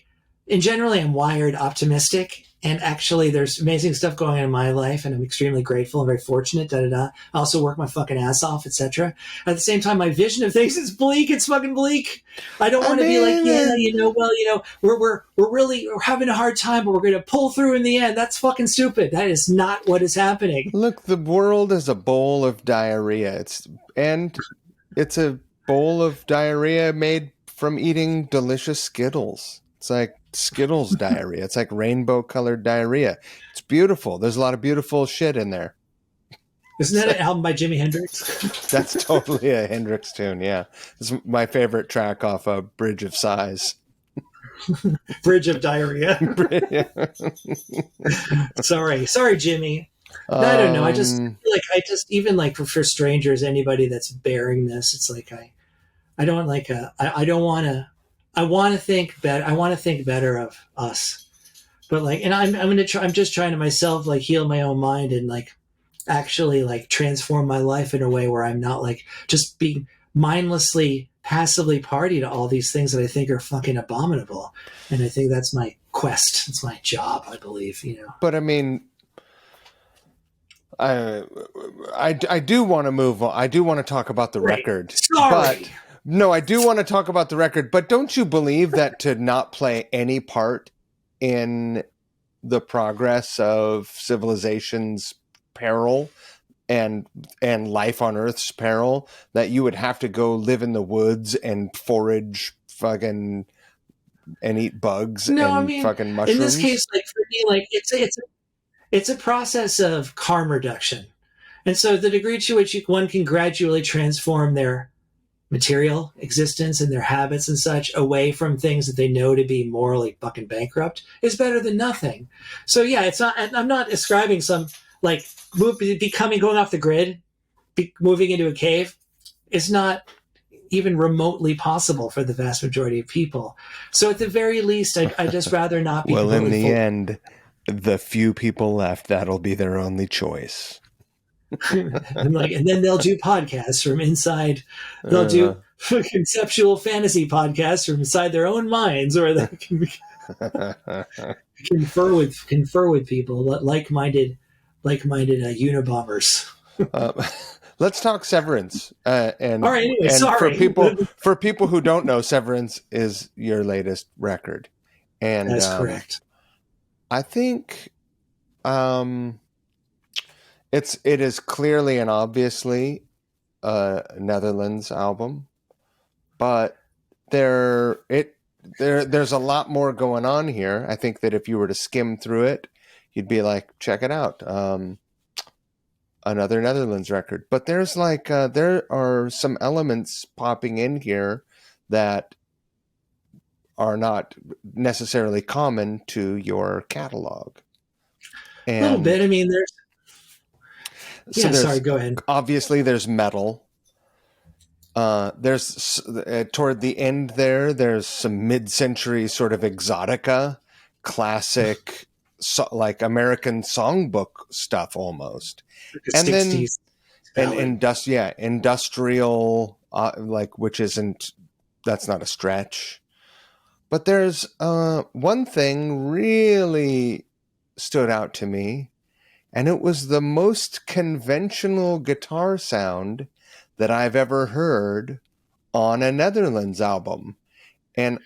S2: in generally I'm wired optimistic, and actually there's amazing stuff going on in my life, and I'm extremely grateful and very fortunate. I also work my fucking ass off, etc. At the same time, my vision of things is bleak. It's fucking bleak. I don't want to be we're having a hard time, but we're going to pull through in the end. That's fucking stupid. That is not what is happening.
S1: Look, the world is a bowl of diarrhea. It's a bowl of diarrhea made from eating delicious Skittles. It's like Skittles diarrhea. It's like rainbow colored diarrhea. It's beautiful. There's a lot of beautiful shit in there.
S2: Isn't that an album by Jimi Hendrix?
S1: That's totally a Hendrix tune. Yeah. It's my favorite track off of Bridge of Sighs.
S2: Bridge of Diarrhea. Sorry, Jimmy. No, I don't know. I just even for strangers, anybody that's bearing this, it's I don't I want to think better. I want to think better of us, but and I'm just trying to myself heal my own mind and actually transform my life in a way where I'm not just being mindlessly, passively party to all these things that I think are fucking abominable. And I think that's my quest. It's my job, I believe.
S1: But I mean, I do want to move on. I do want to talk about the record.
S2: Sorry.
S1: But no, I do want to talk about the record. But don't you believe that to not play any part in the progress of civilization's peril and life on Earth's peril that you would have to go live in the woods and forage fucking and eat bugs fucking mushrooms.
S2: In this case, like for me, like it's a process of harm reduction. And so the degree to which one can gradually transform their material existence and their habits and such away from things that they know to be morally fucking bankrupt is better than nothing. So yeah, it's not, I'm not ascribing some like going off the grid, moving into a cave is not even remotely possible for the vast majority of people. So at the very least, I'd just rather not be.
S1: Well, in the end, the few people left, that'll be their only choice.
S2: and then they'll do podcasts from inside. They'll do conceptual fantasy podcasts from inside their own minds, or they can confer with people, like-minded Unabombers.
S1: Let's talk Severance. And
S2: all right. Anyway,
S1: and
S2: sorry.
S1: For people who don't know, Severance is your latest record, and
S2: that's correct.
S1: I think it is clearly and obviously a Netherlands album, but there's a lot more going on here. I think that if you were to skim through it, you'd be like, check it out. Another Netherlands record. But there's there are some elements popping in here that are not necessarily common to your catalog.
S2: A little bit. I mean, sorry, go ahead.
S1: Obviously, there's metal. There's toward the end there's some mid-century sort of exotica, classic, like American songbook stuff almost. And 60s then industrial, which isn't, that's not a stretch. But there's one thing really stood out to me, and it was the most conventional guitar sound that I've ever heard on a Netherlands album. And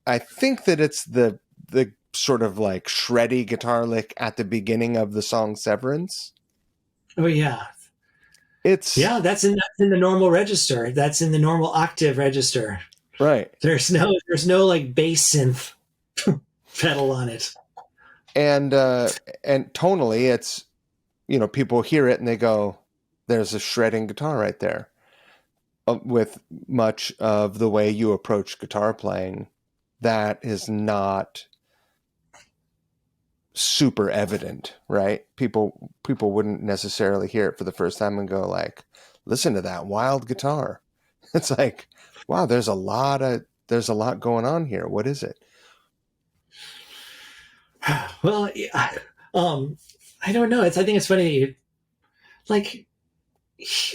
S1: I think that it's the sort of like shreddy guitar lick at the beginning of the song Severance.
S2: Oh yeah.
S1: That's
S2: in the normal register. That's in the normal octave register.
S1: Right.
S2: There's no like bass synth pedal on it.
S1: And tonally it's, people hear it and they go, there's a shredding guitar right there. With much of the way you approach guitar playing, that is not super evident, right? People wouldn't necessarily hear it for the first time and go like, listen to that wild guitar. It's like, wow, there's a lot going on here. What is it?
S2: Well, I don't know. I think it's funny that you like.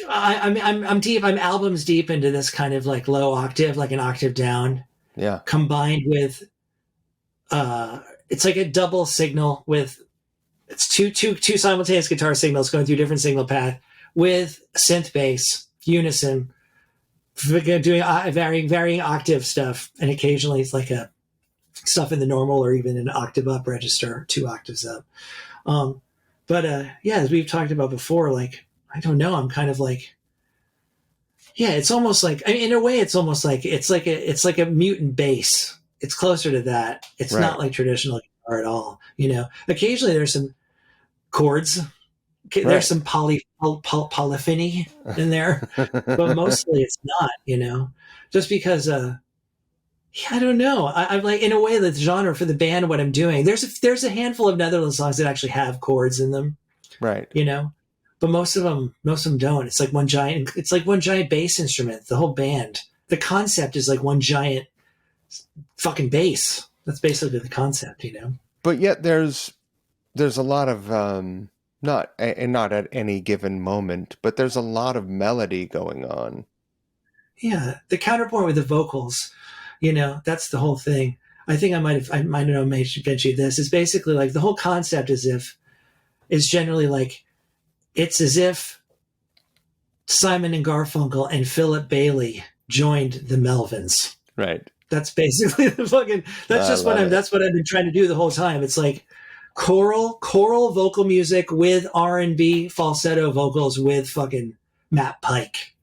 S2: I'm deep. I'm albums deep into this kind of like low octave, like an octave down.
S1: Yeah.
S2: Combined with, it's like a double signal with, it's two simultaneous guitar signals going through different signal path with synth bass, unison, doing varying octave stuff, and occasionally it's like a stuff in the normal or even an octave up register, 2 octaves up. As we've talked about before, like, I don't know, I'm kind of like, yeah, it's almost like, I mean, in a way, it's almost like, it's like a mutant bass. It's closer to that. It's
S1: right.
S2: Not like traditional guitar at all. Occasionally there's some chords, there's some polyphony in there, but mostly it's not, just because, I don't know. I'm like, in a way, the genre for the band, what I'm doing, there's a handful of Netherlands songs that actually have chords in them.
S1: Right.
S2: But most of them don't. It's like one giant bass instrument. The whole band, the concept is like one giant fucking bass. That's basically the concept,
S1: But yet there's a lot of not at any given moment, but there's a lot of melody going on. Yeah,
S2: the counterpoint with the vocals, that's the whole thing. I think I might have mentioned this. It's basically like the whole concept is generally like, it's as if Simon and Garfunkel and Philip Bailey joined the Melvins.
S1: Right.
S2: That's basically the fucking. That's what I've been trying to do the whole time. It's like choral vocal music with R&B falsetto vocals with fucking Matt Pike.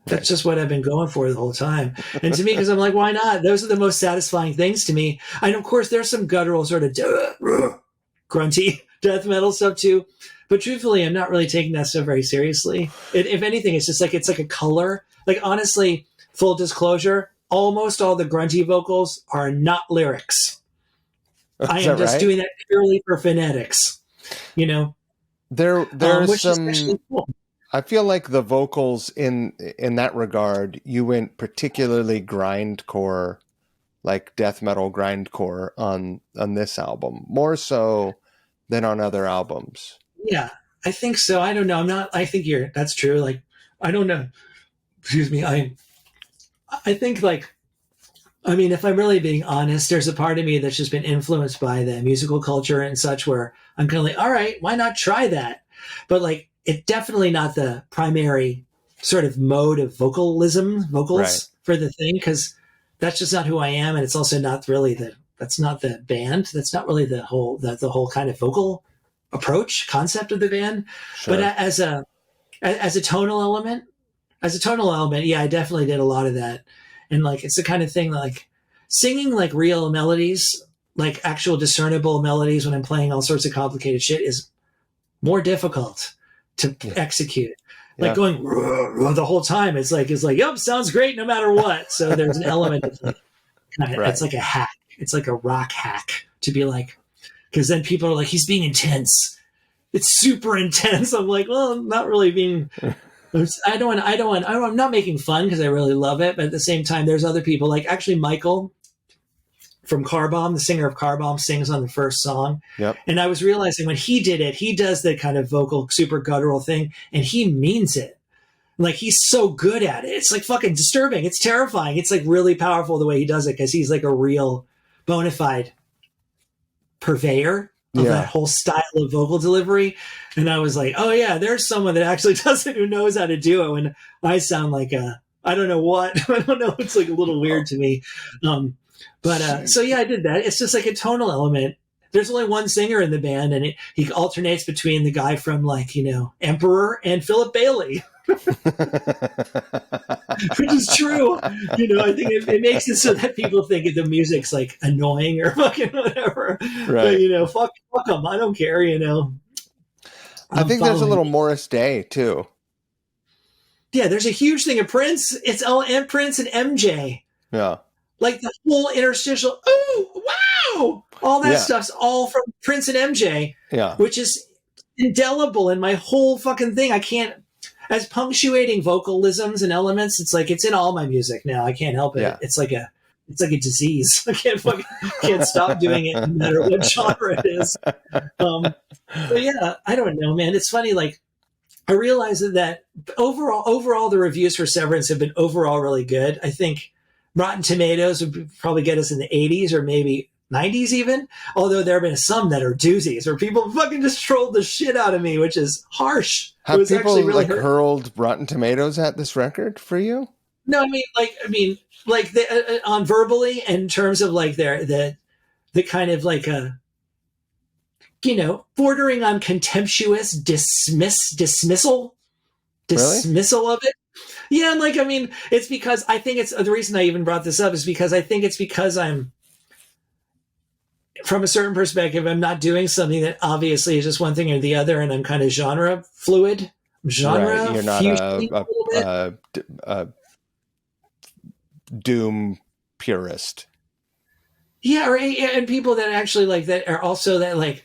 S2: That's just what I've been going for the whole time. And to me, because I'm like, why not? Those are the most satisfying things to me. And of course, there's some guttural sort of grunty death metal stuff too. But truthfully, I'm not really taking that stuff very seriously. If anything, it's like a color. Like, honestly, full disclosure, almost all the grunty vocals are not lyrics. I am just doing that purely for phonetics. You know,
S1: there's some.
S2: Cool.
S1: I feel like the vocals in that regard, you went particularly grindcore, like death metal grindcore on this album, more so than on other albums.
S2: Yeah, I think so. I don't know. I think that's true. Like, I don't know. Excuse me. I think, like, I mean, if I'm really being honest, there's a part of me that's just been influenced by the musical culture and such, where I'm kind of like, all right, why not try that? But like, it's definitely not the primary sort of mode of vocals for the thing, because that's just not who I am. And it's also not really that's not the band. That's not really the whole kind of vocal approach concept of the band. Sure. But as a tonal element, yeah, I definitely did a lot of that. And like, it's the kind of thing like singing like real melodies, like actual discernible melodies when I'm playing all sorts of complicated shit is more difficult to execute. Like going the whole time. It's like, yep, sounds great no matter what. So there's an element of like, it's like a hack. It's like a rock hack to be like, because then people are like, he's being intense. It's super intense. I'm like, well, I'm not really being, I'm not making fun because I really love it. But at the same time, there's other people, like actually Michael from Car Bomb, the singer of Car Bomb, sings on the first song. Yep. And I was realizing when he did it, he does the kind of vocal, super guttural thing, and he means it. Like, he's so good at it. It's like fucking disturbing. It's terrifying. It's like really powerful the way he does it, because he's like a real bona fide purveyor of that whole style of vocal delivery. And I was like, oh yeah, there's someone that actually does it, who knows how to do it, when I sound like I don't know what. I don't know. It's like a little weird to me. So yeah, I did that. It's just like a tonal element. There's only one singer in the band, and he alternates between the guy from, like, you know, Emperor and Philip Bailey. Which is true. You know, I think it makes it so that people think the music's like annoying or fucking whatever. Right. But, you know, fuck them. I don't care, you know.
S1: I think there's a little Morris Day too.
S2: Yeah, there's a huge thing of Prince. It's all Prince and MJ.
S1: Yeah.
S2: Like the whole interstitial, ooh, wow! All that stuff's all from Prince and MJ. Yeah. Which is indelible in my whole fucking thing. I can't, as punctuating vocalisms and elements, it's like, it's in all my music now. I can't help it. Yeah. It's like a disease. I can't stop doing it no matter what genre it is. But yeah, I don't know, man. It's funny. Like, I realize that overall, the reviews for Severance have been overall really good. I think Rotten Tomatoes would probably get us in the 80s or maybe 90s even. Although there have been some that are doozies where people fucking just trolled the shit out of me, which is harsh.
S1: Have people really hurled Rotten Tomatoes at this record for you?
S2: No, I mean, on verbally, in terms of like the kind of like you know, bordering on contemptuous dismissal of it. Yeah, and like, I mean, it's because I think it's the reason I even brought this up is because I think it's because I'm, from a certain perspective, I'm not doing something that obviously is just one thing or the other, and I'm kind of genre fluid. Right.
S1: You're not a doom purist.
S2: Yeah, and people that actually like that are also that like,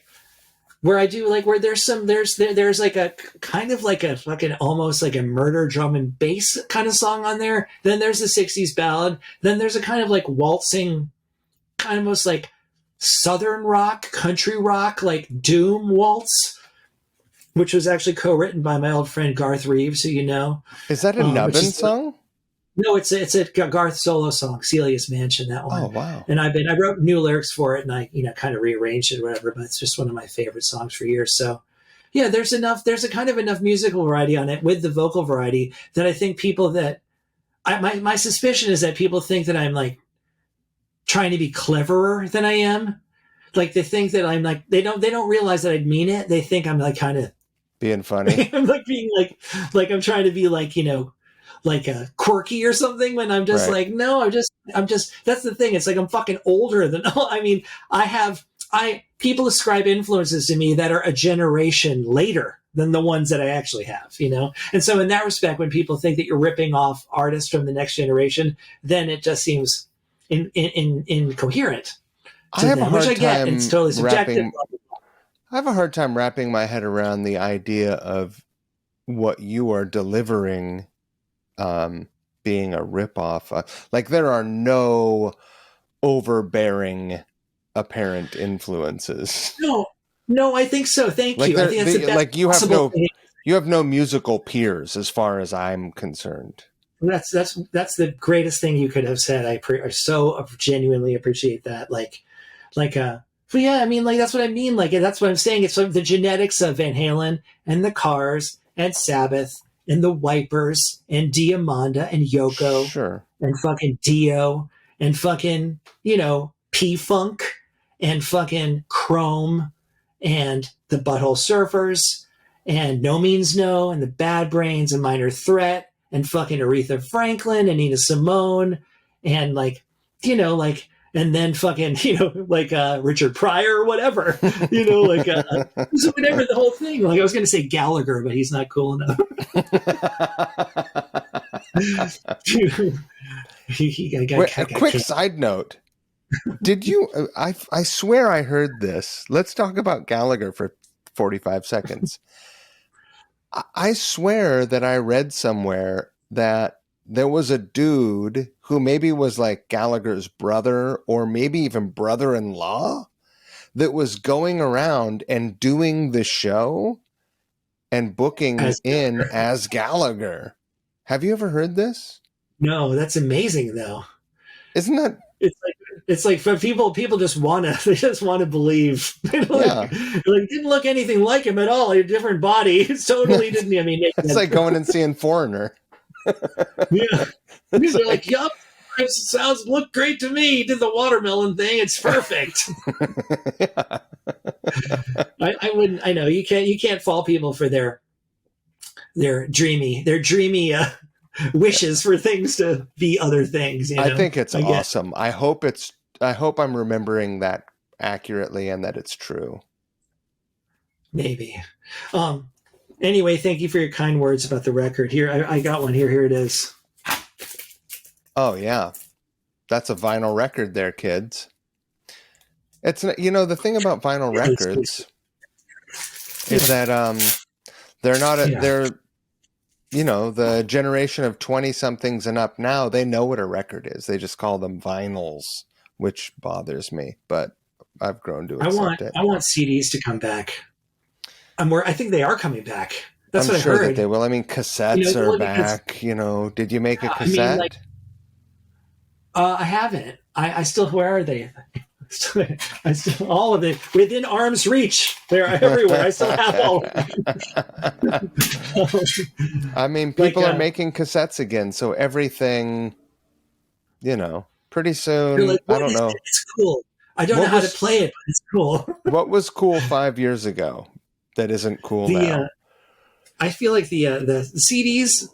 S2: where I do like, where there's like a kind of like a fucking almost like a murder drum and bass kind of song on there. Then there's the 60s ballad. Then there's a kind of like waltzing, kind of almost like Southern rock, country rock, like doom waltz, which was actually co-written by my old friend Garth Reeves, who you know.
S1: Is that a Nubbin song?
S2: No, it's a Garth solo song, Celia's Mansion, that one.
S1: Oh, wow.
S2: And I wrote new lyrics for it, and I, you know, kind of rearranged it or whatever, but it's just one of my favorite songs for years. So yeah, there's a kind of enough musical variety on it with the vocal variety that I think people that my suspicion is that people think that I'm like trying to be cleverer than I am. like they think that I'm like, they don't realize that I'd mean it. They think I'm like kind of
S1: being funny.
S2: I'm like being like I'm trying to be like, like a quirky or something when I'm just
S1: Right.
S2: like, no, I'm just, that's the thing. It's like, I'm fucking older than, I mean, people ascribe influences to me that are a generation later than the ones that I actually have, And so in that respect, when people think that you're ripping off artists from the next generation, then it just seems incoherent.
S1: I have a hard
S2: which I get,
S1: time
S2: it's totally subjective.
S1: I have a hard time wrapping my head around the idea of what you are delivering being a ripoff. Like there are no overbearing apparent influences.
S2: No, I think so. Thank you. I think that's the best
S1: like you have
S2: thing.
S1: you have no musical peers as far as I'm concerned.
S2: That's the greatest thing you could have said. I so genuinely appreciate that. But yeah, I mean, like that's what I mean. Like that's what I'm saying. It's sort of the genetics of Van Halen and the Cars and Sabbath and the Wipers and Diamanda and Yoko
S1: Sure.
S2: and fucking Dio and fucking P-Funk and fucking Chrome and the Butthole Surfers and No Means No and the Bad Brains and Minor Threat and fucking Aretha Franklin and Nina Simone and and then fucking, Richard Pryor or whatever, so whatever the whole thing. Like I was going to say Gallagher, but he's not cool enough.
S1: A quick side note. Did you, I swear I heard this. Let's talk about Gallagher for 45 seconds. I swear that I read somewhere that there was a dude who maybe was like Gallagher's brother or maybe even brother-in-law that was going around and doing the show and booking as Gallagher. Have you ever heard this?
S2: No, that's amazing though.
S1: Isn't that?
S2: It's like for people just want to believe.
S1: Yeah.
S2: Like didn't look anything like him at all. A different body. It totally didn't. I mean,
S1: it's like going and seeing Foreigner.
S2: Yeah, they're like, yup, look great to me. He did the watermelon thing. It's perfect.
S1: Yeah.
S2: I wouldn't. I know you can't fault people for their dreamy wishes for things to be other things.
S1: I think it's awesome. I hope I'm remembering that accurately and that it's true.
S2: Maybe. Anyway, thank you for your kind words about the record. Here, I got one here. Here it is.
S1: Oh, yeah. That's a vinyl record there, kids. It's, the thing about vinyl records is that they're not, they're, the generation of 20-somethings and up now, they know what a record is. They just call them vinyls, which bothers me, but I've grown to accept it.
S2: I want CDs to come back. I think they are coming back. That's
S1: I'm
S2: what
S1: sure
S2: I heard.
S1: That they will. I mean, cassettes are back. Did you make a cassette?
S2: I haven't. I still. Where are they? I still all of it within arm's reach. They're everywhere. I still have all.
S1: I mean, people are making cassettes again, so everything. Pretty soon.
S2: Like,
S1: I don't know.
S2: It's cool. I don't know how to play it, but it's cool.
S1: What was cool 5 years ago that isn't cool now?
S2: I feel like the CDs,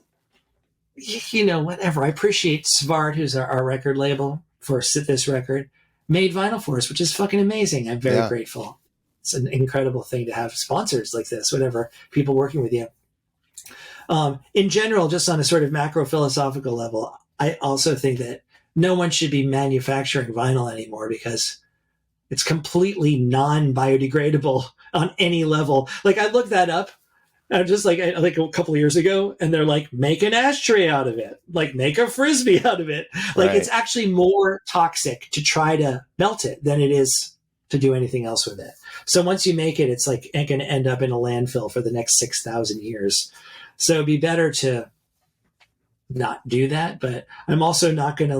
S2: whatever. I appreciate Svart, who's our record label for this record, made vinyl for us, which is fucking amazing. I'm very grateful. It's an incredible thing to have sponsors like this, whatever, people working with you. In general, just on a sort of macro philosophical level, I also think that no one should be manufacturing vinyl anymore because it's completely non-biodegradable on any level. Like I looked that up, just like a couple of years ago, and they're like, make an ashtray out of it, like make a Frisbee out of it. Like It's actually more toxic to try to melt it than it is to do anything else with it. So once you make it, it's like going to end up in a landfill for the next 6,000 years. So it'd be better to not do that, but I'm also not going to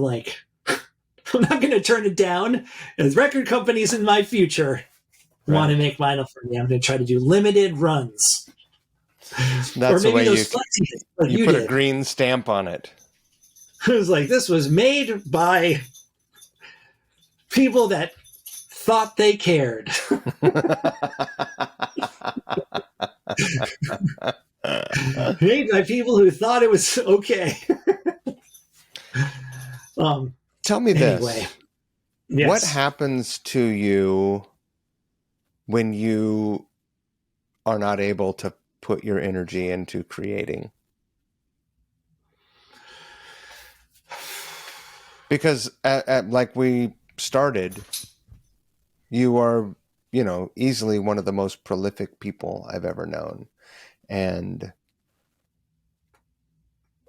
S2: I'm not going to turn it down as record companies in my future want to make vinyl for me. I'm going to try to do limited runs.
S1: That's the way you put a green stamp on it.
S2: It was like, this was made by people that thought they cared. Made by people who thought it was okay.
S1: Tell me
S2: anyway,
S1: this.
S2: yes.
S1: What happens to you when you are not able to put your energy into creating? Because like we started, you are, easily one of the most prolific people I've ever known. And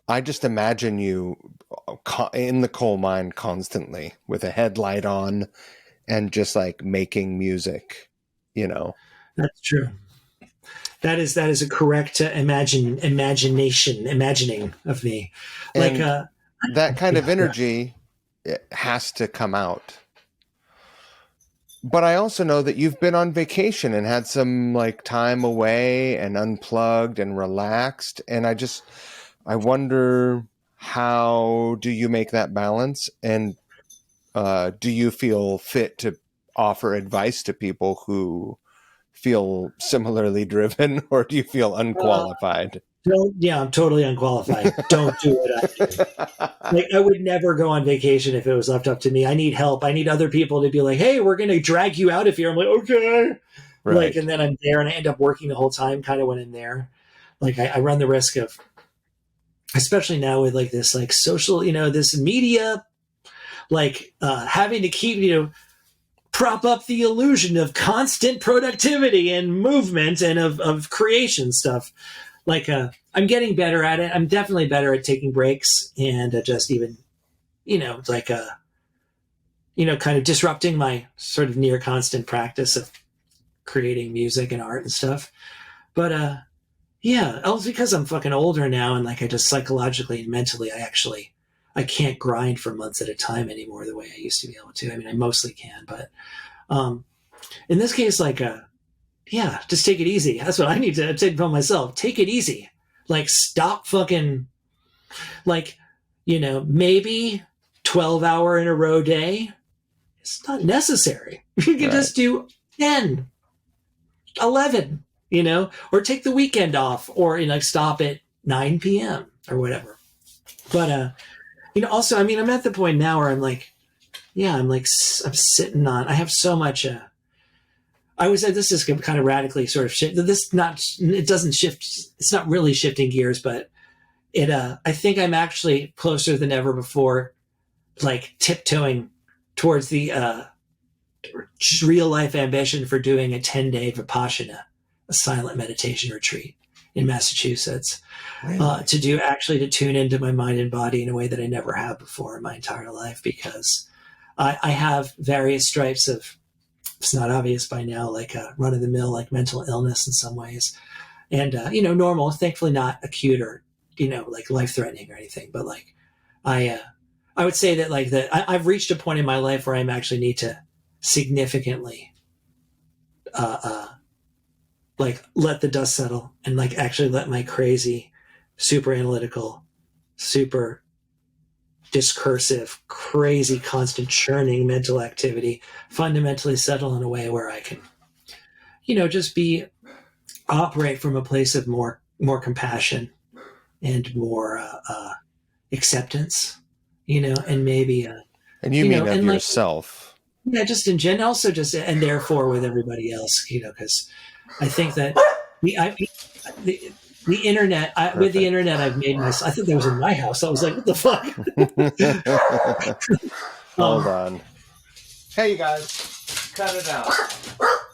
S1: I just imagine you in the coal mine constantly with a headlight on and just like making music,
S2: That's true. That is a correct imagining of me.
S1: And
S2: like
S1: that kind of energy it has to come out. But I also know that you've been on vacation and had some like time away and unplugged and relaxed. And I wonder, how do you make that balance? And do you feel fit to offer advice to people who feel similarly driven, or do you feel unqualified?
S2: I'm totally unqualified. Don't do what I do. Like, I would never go on vacation if it was left up to me. I need help. I need other people to be like, hey, we're going to drag you out of here. I'm like, okay.
S1: Right.
S2: Like, and then I'm there and I end up working the whole time kind of when I'm there. Like, I run the risk of, especially now with like this, like social, this media, like having to keep, prop up the illusion of constant productivity and movement and of creation stuff. Like, I'm getting better at it. I'm definitely better at taking breaks and just even, like, kind of disrupting my sort of near constant practice of creating music and art and stuff. But, also because I'm fucking older now and like I just psychologically and mentally, I can't grind for months at a time anymore the way I used to be able to. I mean, I mostly can, but in this case, like, just take it easy. That's what I need to take upon myself. Take it easy. Like, stop fucking, like, maybe 12-hour in a row day. It's not necessary. You can just do 10, 11, or take the weekend off, or like stop at 9 p.m. or whatever. But, also, I mean, I'm at the point now where I'm like, I'm sitting on, I have so much, I would say this is kind of radically sort of shift. It doesn't shift. It's not really shifting gears, but I think I'm actually closer than ever before, like tiptoeing towards the real life ambition for doing a 10-day Vipassana, a silent meditation retreat in Massachusetts,
S1: Really?
S2: to tune into my mind and body in a way that I never have before in my entire life, because I have various stripes of, it's not obvious by now, like a run-of-the-mill, like mental illness in some ways. And, normal, thankfully not acute or, like life-threatening or anything. But like, I would say that like I've reached a point in my life where I actually need to significantly, like let the dust settle and like actually let my crazy, super analytical, super discursive, crazy, constant churning mental activity fundamentally settle in a way where I can, just operate from a place of more compassion and more acceptance, and maybe
S1: And you mean of
S2: and
S1: yourself.
S2: Like, just in general, also just, and therefore with everybody else, because I think that the internet, with the internet, I've made myself, I think that was in my house. I was like, what the fuck?
S1: Hold on. Hey, you guys, cut it out.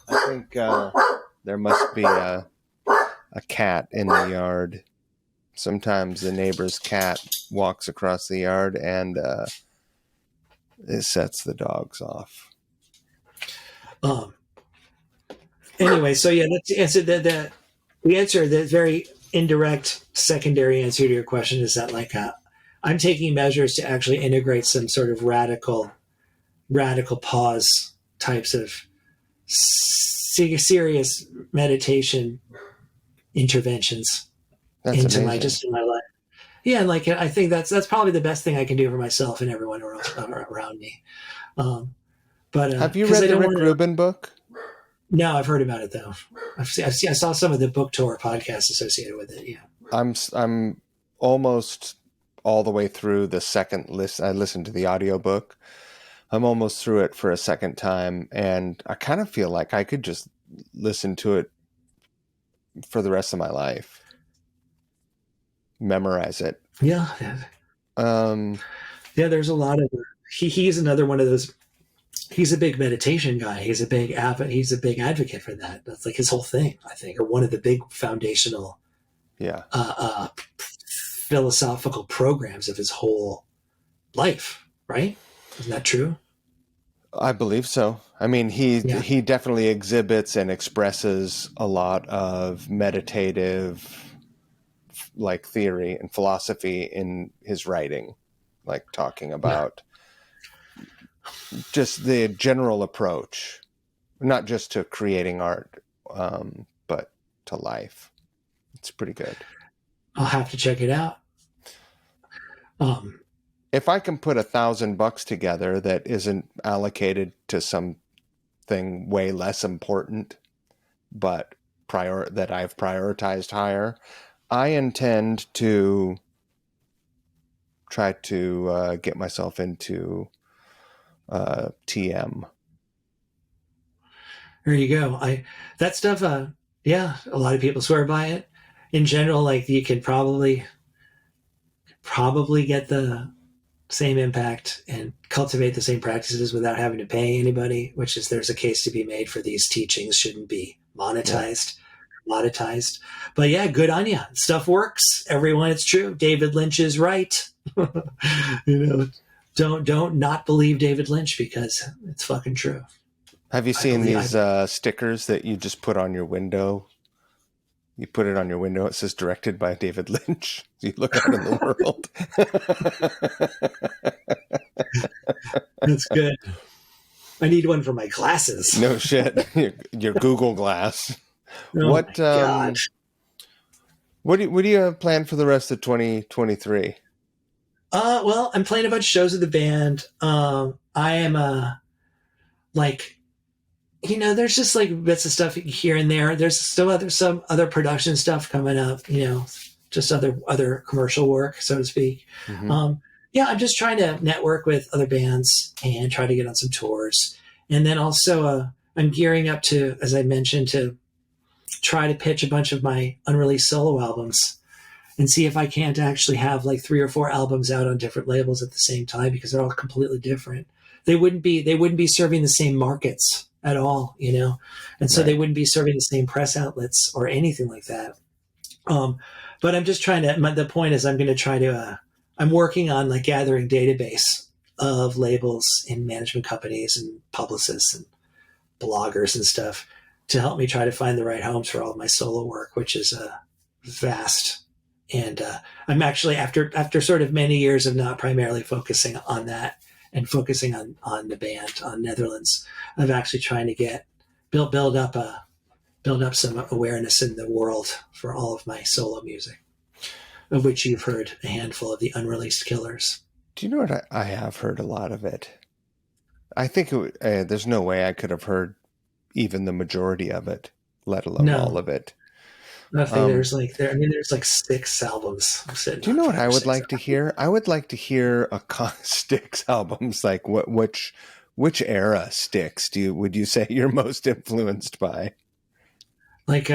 S1: I think there must be a cat in the yard. Sometimes the neighbor's cat walks across the yard and it sets the dogs off.
S2: Anyway, so that's the answer. The answer, the very indirect secondary answer to your question is that like I'm taking measures to actually integrate some sort of radical pause types of serious meditation interventions into my life. Yeah, and like I think that's probably the best thing I can do for myself and everyone else around me. But
S1: have you read the Rick Rubin book?
S2: No, I've heard about it though. I saw some of the book tour podcasts associated with it. Yeah,
S1: I'm almost all the way through the second list. I listened to the audiobook. I'm almost through it for a second time, and I kind of feel like I could just listen to it for the rest of my life. Memorize it.
S2: Yeah. There's a lot of he's another one of those. He's a big meditation guy. He's a big advocate for that. That's like his whole thing, I think, or one of the big foundational philosophical programs of his whole life, right? Isn't that true?
S1: I believe so. I mean, he definitely exhibits and expresses a lot of meditative like theory and philosophy in his writing, like talking about just the general approach, not just to creating art, but to life. It's pretty good.
S2: I'll have to check it out.
S1: If I can put $1,000 together that isn't allocated to something way less important, but that I've prioritized higher, I intend to try to get myself into TM.
S2: There you go. That stuff. A lot of people swear by it. In general, like you can probably get the same impact and cultivate the same practices without having to pay anybody. Which is, there's a case to be made for these teachings shouldn't be monetized. Commoditized. But yeah, good on you. Stuff works. Everyone, it's true. David Lynch is right. Don't not believe David Lynch because it's fucking true.
S1: Have you seen these stickers that you just put on your window? You put it on your window. It says directed by David Lynch. You look out in the world.
S2: That's good. I need one for my glasses.
S1: No shit. Your Google Glass.
S2: Oh
S1: what
S2: God.
S1: What do you have planned for the rest of 2023?
S2: Well, I'm playing a bunch of shows with the band. I am there's just like bits of stuff here and there. There's still some other production stuff coming up, just other commercial work, so to speak.
S1: Mm-hmm.
S2: I'm just trying to network with other bands and try to get on some tours. And then also I'm gearing up to, as I mentioned, to try to pitch a bunch of my unreleased solo albums and see if I can't actually have like 3 or 4 albums out on different labels at the same time, because they're all completely different. They wouldn't be serving the same markets at all, and so They wouldn't be serving the same press outlets or anything like that. But I'm just trying to, the point is I'm going to try to, I'm working on like gathering database of labels and management companies and publicists and bloggers and stuff to help me try to find the right homes for all of my solo work, which is vast. And I'm actually, after sort of many years of not primarily focusing on that and focusing on the band, on Netherlands, I'm actually trying to build up some awareness in the world for all of my solo music, of which you've heard a handful of the unreleased killers.
S1: Do you know what? I have heard a lot of it. I think there's no way I could have heard even the majority of it, let alone all of it.
S2: I think there's like 6 albums.
S1: Do you know what I would like to hear? I would like to hear Styx albums. Like which era Styx would you say you're most influenced by?
S2: Like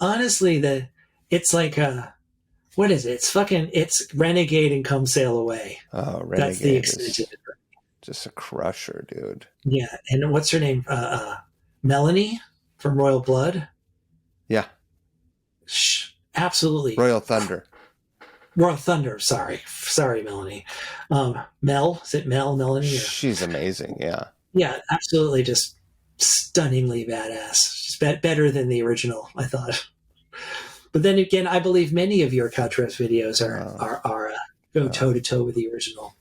S2: honestly, it's like what is it? It's Renegade and Come Sail Away.
S1: Oh, Renegade. That's the extent of it. Just a crusher, dude.
S2: Yeah, and what's her name? Melanie from Royal Blood.
S1: Yeah.
S2: Absolutely.
S1: Royal Thunder.
S2: Sorry, Melanie. Mel, is it Melanie?
S1: She's amazing. Yeah.
S2: Yeah, absolutely. Just stunningly badass. Just better than the original, I thought. But then again, I believe many of your Couch Rest videos are go toe to toe with the original.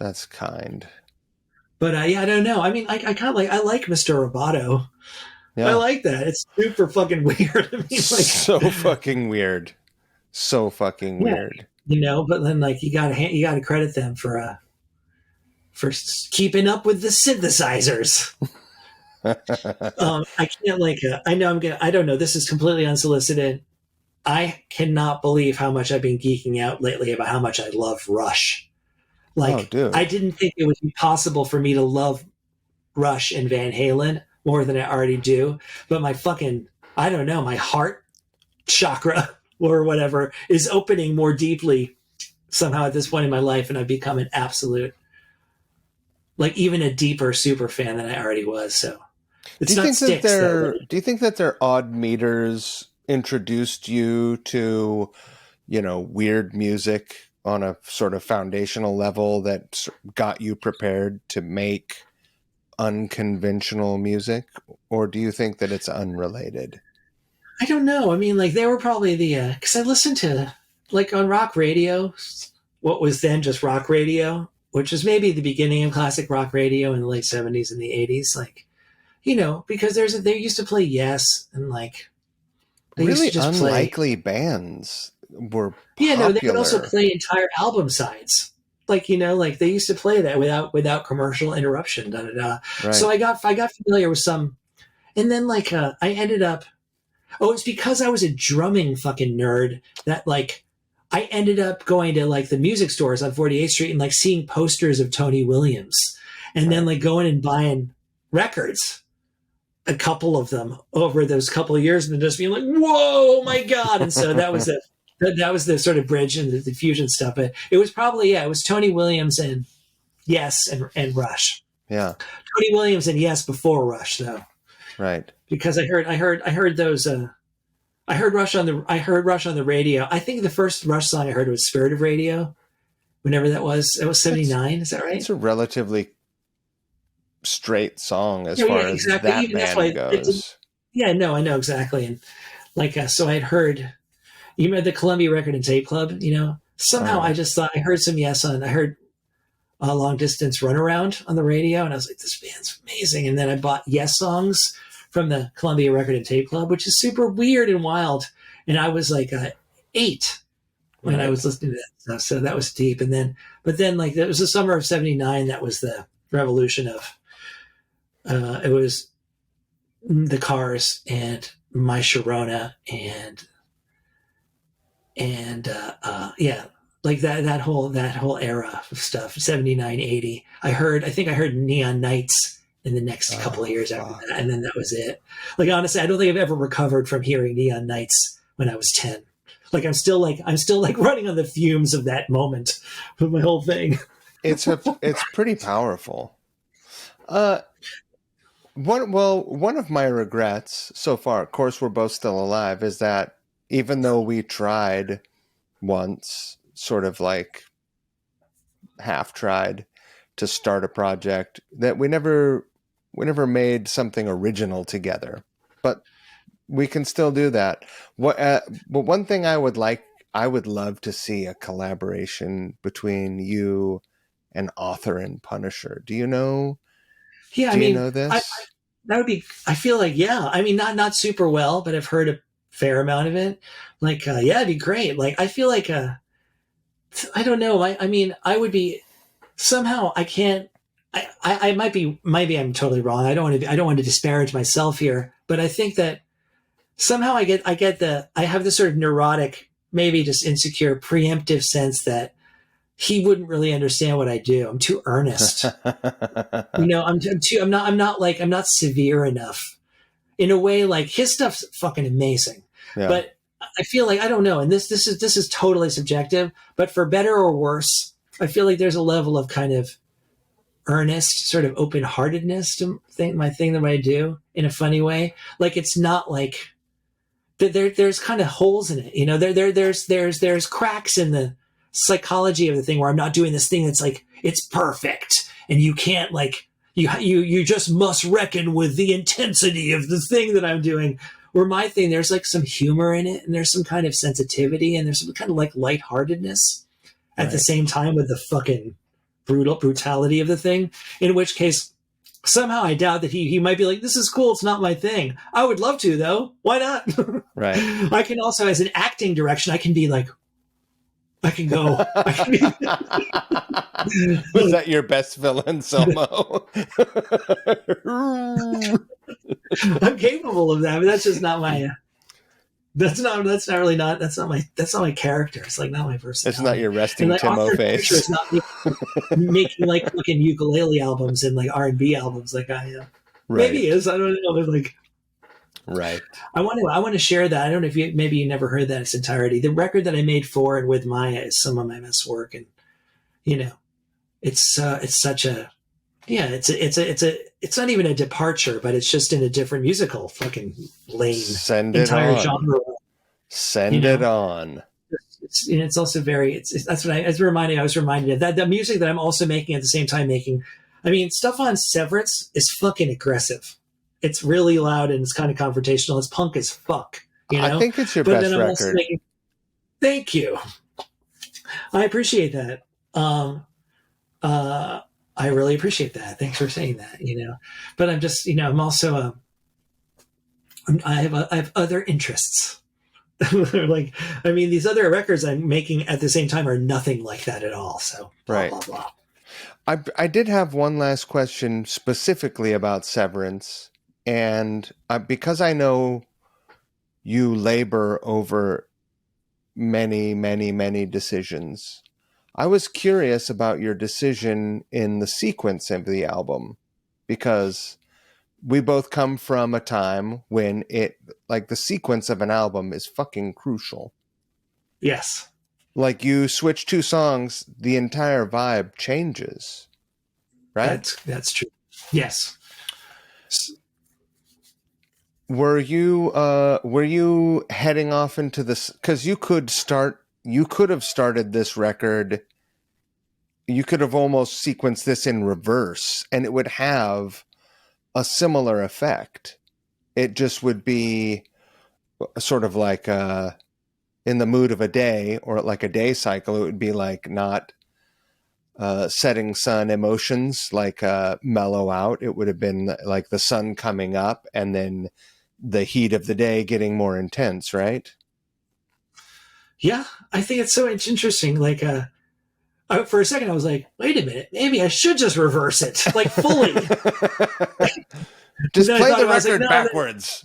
S1: That's kind.
S2: But I don't know. I mean, I kind of I like Mr. Roboto. Yeah. I like that. It's super fucking weird. I mean,
S1: so fucking weird. So fucking weird.
S2: But then you gotta credit them for keeping up with the synthesizers. I can't I don't know. This is completely unsolicited. I cannot believe how much I've been geeking out lately about how much I love Rush. I didn't think it would be possible for me to love Rush and Van Halen more than I already do. But my my heart chakra or whatever is opening more deeply somehow at this point in my life. And I've become an absolute, even a deeper super fan than I already was. So it's not Styx. Do
S1: you think that their odd meters introduced you to, weird music on a sort of foundational level that got you prepared to make unconventional music? Or do you think that it's unrelated?
S2: I don't know. I mean, they were probably because I listened to, on rock radio, what was then just rock radio, which is maybe the beginning of classic rock radio in the late 70s and the 80s. Because they used to play Yes, and they
S1: really
S2: used to just
S1: unlikely bands were popular.
S2: Yeah, no, they could also play entire album sides. They used to play that without commercial interruption. Da, da, da.
S1: Right.
S2: So I got familiar with some, and then I ended up. Oh, it's because I was a drumming fucking nerd that I ended up going to the music stores on 48th Street and seeing posters of Tony Williams, and then going and buying records, a couple of them over those couple of years, and then just being like, whoa, my God. And so that was the sort of bridge and the fusion stuff. But it was probably, it was Tony Williams and Yes and Rush.
S1: Yeah.
S2: Tony Williams and Yes before Rush though.
S1: Right.
S2: Because I heard those, I heard Rush on the radio. I think the first Rush song I heard was Spirit of Radio, whenever that was. It was 79. Is that right?
S1: It's a relatively straight song as far as that band goes.
S2: I know exactly. And so I had heard, the Columbia Record and Tape Club, somehow I just thought I heard some Yes I heard a Long Distance Runaround on the radio, and I was like, this band's amazing. And then I bought Yes songs from the Columbia Record and Tape Club, which is super weird and wild. And I was 8 when I was listening to that stuff. So that was deep. But then it was the summer of 79. That was the revolution of, it was the Cars and My Sharona that whole era of stuff, 79, 80. I think I heard Neon Nights in the next couple of years after that. And then that was it. Honestly, I don't think I've ever recovered from hearing Neon Nights when I was 10. I'm still running on the fumes of that moment of my whole thing.
S1: It's pretty powerful. One of my regrets so far, of course, we're both still alive, is that even though we tried once, sort of half tried to start a project, that we never made something original together, but we can still do that. But one thing I would love to see a collaboration between you and Author and Punisher. Do you know?
S2: Yeah,
S1: you know this?
S2: That would be. I feel not super well, but I've heard a fair amount of it. It'd be great. I feel I don't know. I would be somehow. I can't. I might be. Maybe I'm totally wrong. I don't want to disparage myself here, but I think that somehow I have this sort of neurotic, maybe just insecure, preemptive sense that he wouldn't really understand what I do. I'm too earnest. I'm not severe enough. In a way, his stuff's fucking amazing. Yeah. But I feel I don't know. And this is totally subjective, but for better or worse, I feel there's a level of kind of earnest, sort of open-heartedness to my thing that I do in a funny way. It's not there's kind of holes in it. There's cracks in the psychology of the thing where I'm not doing this thing that's it's perfect and you can't you just must reckon with the intensity of the thing that I'm doing. Where my thing, there's some humor in it, and there's some kind of sensitivity, and there's some kind of lightheartedness at the same time with the fucking brutality of the thing. In which case, somehow I doubt that he might be this is cool, it's not my thing. I would love to though. Why not?
S1: Right.
S2: I can also, as an acting direction, I can be I can go.
S1: Was that your best villain, Selmo?
S2: I'm capable of that, but that's just not my. That's not my character. It's like not my personality.
S1: It's not your resting
S2: like,
S1: Timo face.
S2: It's not making like fucking ukulele albums and like R&B albums like I am.
S1: Right.
S2: Maybe he is. I don't know. They're like.
S1: Right.
S2: I want to share that. I don't know if maybe you never heard that in its entirety. The record that I made for and with Maya is some of my best work, and it's such a it's not even a departure, but it's just in a different musical fucking lane.
S1: Send
S2: entire
S1: it on.
S2: genre.
S1: Send it on.
S2: It's also very. That's what I was reminded of that. The music that I'm also making at the same time making. I mean, stuff on Severance is fucking aggressive. It's really loud and it's kind of confrontational. It's punk as fuck.
S1: I think it's your best record.
S2: Thank you. I appreciate that. I really appreciate that. Thanks for saying that. But I'm just, I'm also, I have other interests. Like, I mean, these other records I'm making at the same time are nothing like that at all. So blah, blah, blah.
S1: I did have one last question specifically about Severance. And because I know you labor over many, many, many decisions, I was curious about your decision in the sequence of the album, because we both come from a time when the sequence of an album is fucking crucial.
S2: Yes.
S1: Like you switch two songs, the entire vibe changes, right?
S2: That's true. Yes.
S1: Were you heading off into this? Because you could have started this record. You could have almost sequenced this in reverse, and it would have a similar effect. It just would be sort of like in the mood of a day, or like a day cycle. It would be like not setting sun emotions, like mellow out. It would have been like the sun coming up and then the heat of the day getting more intense, right?
S2: Yeah, I think it's interesting. Like, for a second, I was like, "Wait a minute, maybe I should just reverse it, like fully."
S1: Just play the record backwards.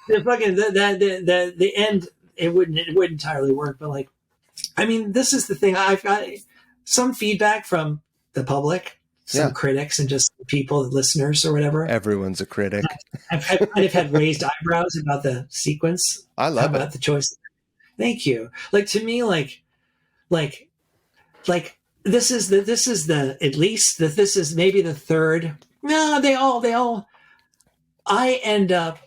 S2: The end, it wouldn't entirely work. But like, I mean, this is the thing. I've got some feedback from the public, some critics, and just people, listeners, or whatever.
S1: Everyone's a critic.
S2: I've kind of had raised eyebrows about the sequence.
S1: I love
S2: about the choice. Thank you. Like, to me, like this is maybe the third. No, they all. I end up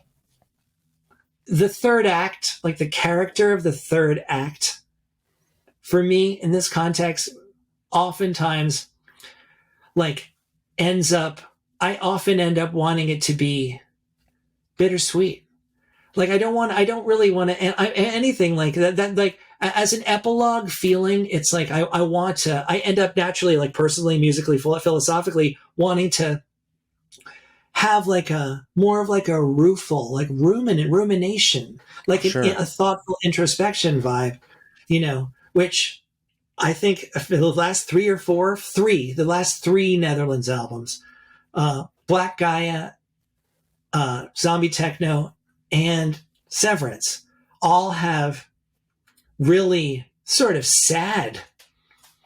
S2: the third act, like the character of the third act, for me in this context, oftentimes, like, I often end up wanting it to be bittersweet. Like, I don't really want to anything like that. Like, as an epilogue feeling, it's like I end up naturally, like, personally, musically, philosophically, wanting to have like more of like a rueful, like rumination, like a thoughtful introspection vibe, which I think for the last the last three Netherlands albums, Black Gaia, Zombie Techno, and Severance all have really sort of sad.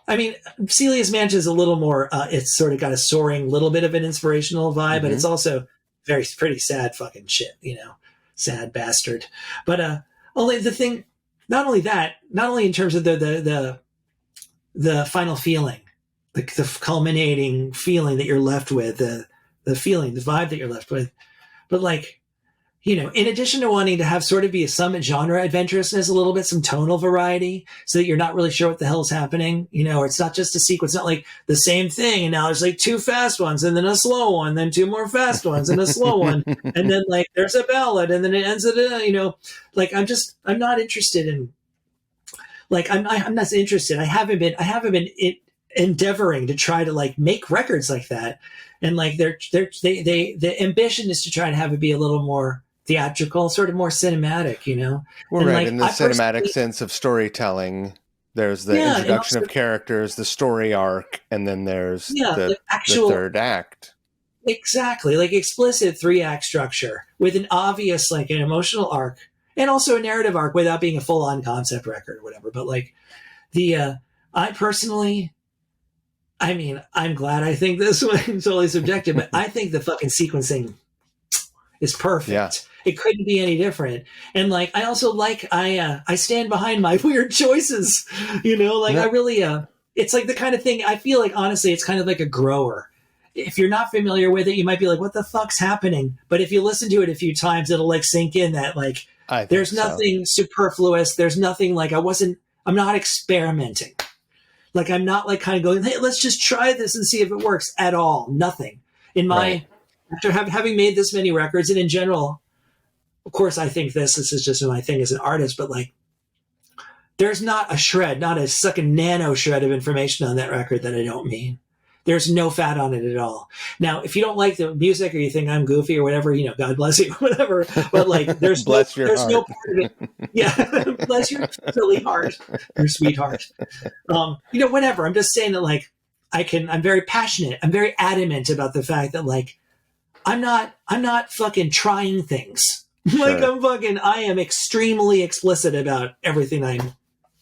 S2: I mean, Celia's Mansion is a little more, it's sort of got a soaring little bit of an inspirational vibe, but it's also pretty sad fucking shit, sad bastard. But only the thing, not only in terms of the final feeling, the culminating feeling that you're left with, the feeling, the vibe that you're left with, but like, in addition to wanting to have sort of be some genre adventurousness, a little bit, some tonal variety, so that you're not really sure what the hell's happening, or it's not just a sequence, not like the same thing. And now there's like two fast ones and then a slow one, then two more fast ones and a slow one. And then like there's a ballad and then it ends at like, I'm not interested in, like, I'm not interested. I haven't been endeavoring to try to like make records like that. And like the ambition is to try to have it be a little more theatrical, sort of more cinematic,
S1: Well, right, like, in the cinematic sense of storytelling. There's the
S2: Yeah, and
S1: introduction
S2: also,
S1: of characters, the story arc, and then there's
S2: yeah,
S1: the,
S2: like
S1: the
S2: actual,
S1: third act.
S2: exactly, like explicit 3-act structure with an obvious, like an emotional arc and also a narrative arc without being a full-on concept record or whatever. But like I personally, I mean, I'm glad I think this way. It's totally subjective, but I think the fucking sequencing is perfect.
S1: Yeah.
S2: It couldn't be any different. And like, I also like, I stand behind my weird choices, you know, like
S1: Yeah.
S2: I really, it's like the kind of thing I feel like, honestly, it's kind of like a grower. If you're not familiar with it, you might be like, what the fuck's happening? But if you listen to it a few times, it'll like sink in that like, there's nothing superfluous. There's nothing like I'm not experimenting. Like, I'm not like kind of going, hey, let's just try this and see if it works at all. Nothing. After having made this many records, and in general, of course, I think this is just my thing as an artist, but like, there's not a shred, not a second nano shred of information on that record that I don't mean. There's no fat on it at all. Now, if you don't like the music or you think I'm goofy or whatever, you know, God bless you, whatever. But like, there's no part of it. Yeah, bless your silly heart, your sweetheart. You know, whatever. I'm just saying that like, I'm very passionate. I'm very adamant about the fact that like, I'm not fucking trying things. Like I am extremely explicit about everything I'm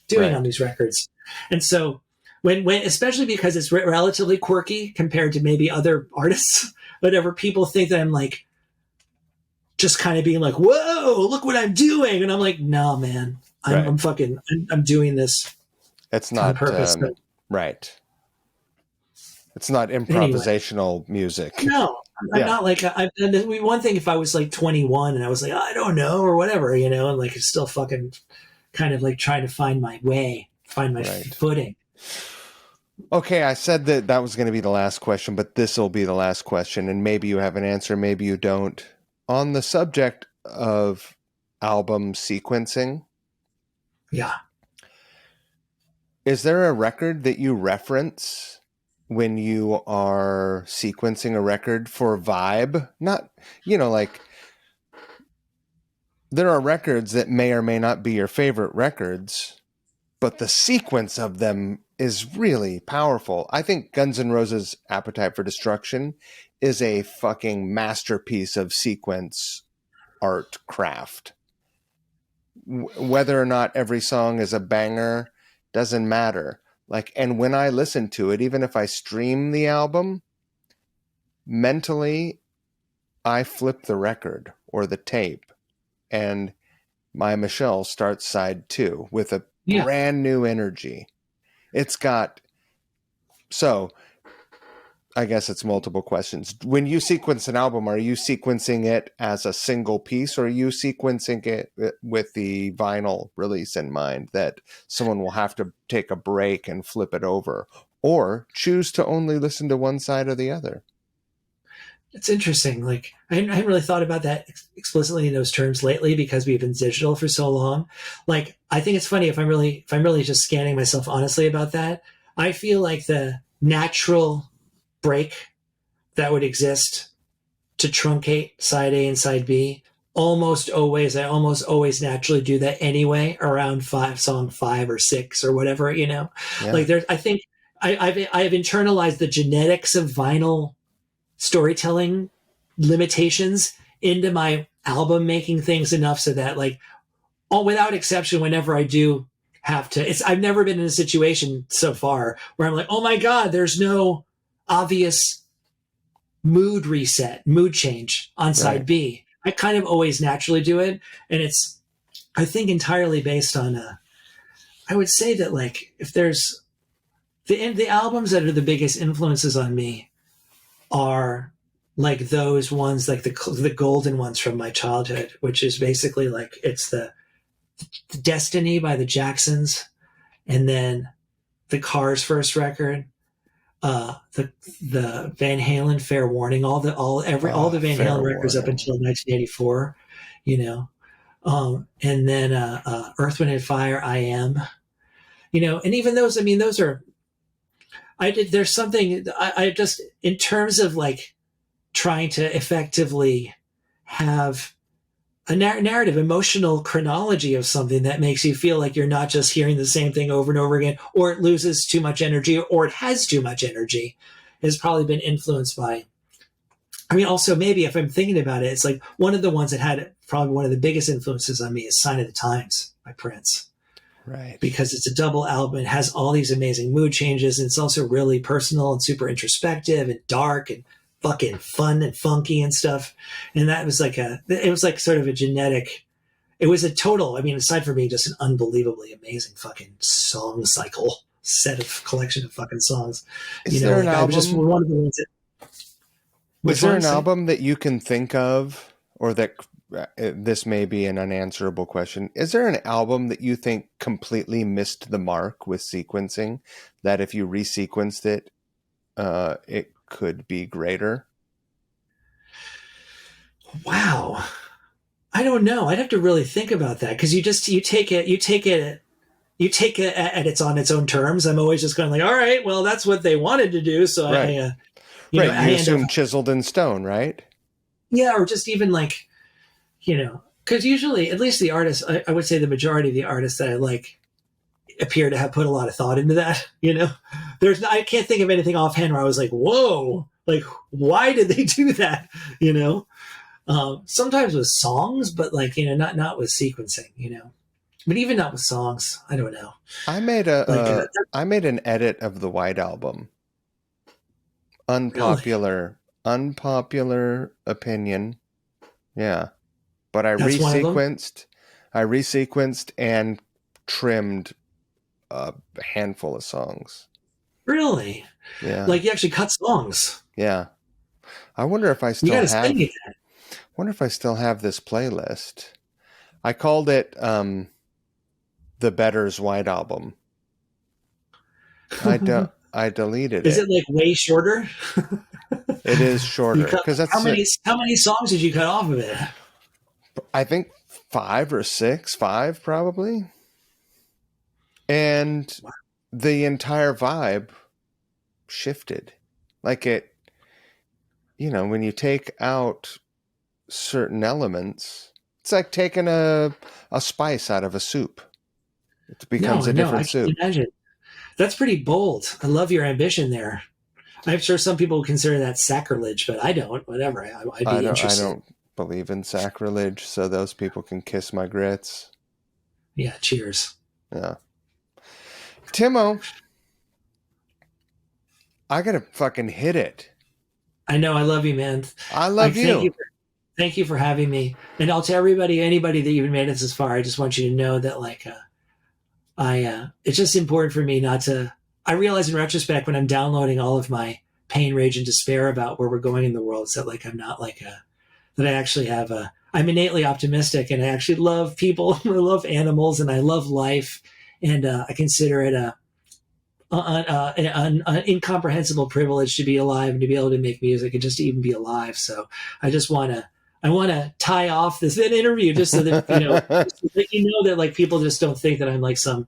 S2: doing on these records. And so when especially because it's relatively quirky compared to maybe other artists, whatever, people think that I'm like just kind of being like, whoa, look what I'm doing. And I'm like, no, man, I'm doing this.
S1: It's not,
S2: on purpose.
S1: right. It's not improvisational music.
S2: No, I'm not like, one thing if I was like 21 and I was like, I don't know, or whatever, you know, and like, it's still fucking kind of like trying to find my way, find my footing.
S1: Okay, I said that was going to be the last question, but this will be the last question, and maybe you have an answer, maybe you don't. On the subject of album sequencing, is there a record that you reference when you are sequencing a record for vibe? Not, you know, like, there are records that may or may not be your favorite records, but the sequence of them is really powerful. I think Guns N' Roses' Appetite for Destruction is a fucking masterpiece of sequence art craft. Whether or not every song is a banger doesn't matter. Like, and when I listen to it, even if I stream the album, mentally, I flip the record or the tape, and my Michelle starts side 2 with a brand new energy. It's got, so I guess it's multiple questions. When you sequence an album, are you sequencing it as a single piece, or are you sequencing it with the vinyl release in mind, that someone will have to take a break and flip it over, or choose to only listen to one side or the other?
S2: It's interesting. Like, I hadn't really thought about that explicitly in those terms lately because we've been digital for so long. Like, I think it's funny if I'm really just scanning myself honestly about that. I feel like the natural break that would exist to truncate side A and side B I almost always naturally do that anyway around song 5 or 6 or whatever, you know. Like, I think I've internalized the genetics of vinyl storytelling limitations into my album making things enough so that, like, without exception, whenever I do have to, I've never been in a situation so far where I'm like, oh my God, there's no obvious mood change on side B. I kind of always naturally do it. And it's, I think, entirely based on, I would say that, like, if there's the albums that are the biggest influences on me are like those ones, like the golden ones from my childhood, which is basically like, it's the Destiny by the Jacksons, and then the Cars' first record, the Van Halen Fair Warning, all the Van Halen records up until 1984, you know, and then Earth, Wind and Fire, I Am, you know, and even those, I mean, those are, there's something I just, in terms of like trying to effectively have narrative, emotional chronology of something that makes you feel like you're not just hearing the same thing over and over again, or it loses too much energy, or it has too much energy, has probably been influenced by. I mean, also maybe if I'm thinking about it, it's like one of the ones that had probably one of the biggest influences on me is Sign of the Times by Prince.
S1: Right.
S2: Because it's a double album. It has all these amazing mood changes. And it's also really personal and super introspective and dark and fucking fun and funky and stuff. And that was it was like sort of a genetic, it was a total, I mean, aside from being just an unbelievably amazing fucking song cycle set of collection of fucking songs.
S1: Is there an
S2: I was just
S1: album?
S2: one of the ones that,
S1: Is there an album that you can think of, or that this may be an unanswerable question? Is there an album that you think completely missed the mark with sequencing, that if you resequenced it, it could be greater?
S2: Wow. I don't know. I'd have to really think about that, because you take it at its on its own terms. I'm always just going like, all right, well, that's what they wanted to do. So
S1: right. You assume chiseled in stone, right?
S2: Yeah. Or just even like, because usually, at least the artists, I would say the majority of the artists that I like appear to have put a lot of thought into that. I can't think of anything offhand where I was like, whoa, like, why did they do that? Sometimes with songs, but like, not with sequencing, but even not with songs. I don't know.
S1: I made I made an edit of the White Album. Unpopular opinion. Yeah. But I resequenced and trimmed a handful of songs.
S2: Really?
S1: Yeah.
S2: Like you actually cut songs.
S1: Yeah. I wonder if I still have this playlist. I called it The Better's White Album. I deleted it.
S2: Is it like way shorter?
S1: It is shorter.
S2: How many songs did you cut off of it?
S1: I think 5 or 6, probably. And the entire vibe shifted. Like it, when you take out certain elements, it's like taking a spice out of a soup. It becomes a different soup.
S2: Imagine. That's pretty bold. I love your ambition there. I'm sure some people consider that sacrilege, but I don't. Whatever. I'd be interested.
S1: I don't believe in sacrilege, so those people can kiss my grits.
S2: Yeah, cheers.
S1: Yeah. Timo, I gotta fucking hit it.
S2: I know. I love you, man.
S1: I love you.
S2: Thank you for having me. And I'll tell anybody that even made it this far, I just want you to know that it's just important for me not to, I realize in retrospect when I'm downloading all of my pain, rage, and despair about where we're going in the world, it's that like, I'm not that I actually have I'm innately optimistic, and I actually love people. I love animals, and I love life. And I consider it an incomprehensible privilege to be alive and to be able to make music and just to even be alive. So I just want to tie off this interview just so that, that like people just don't think that I'm like some,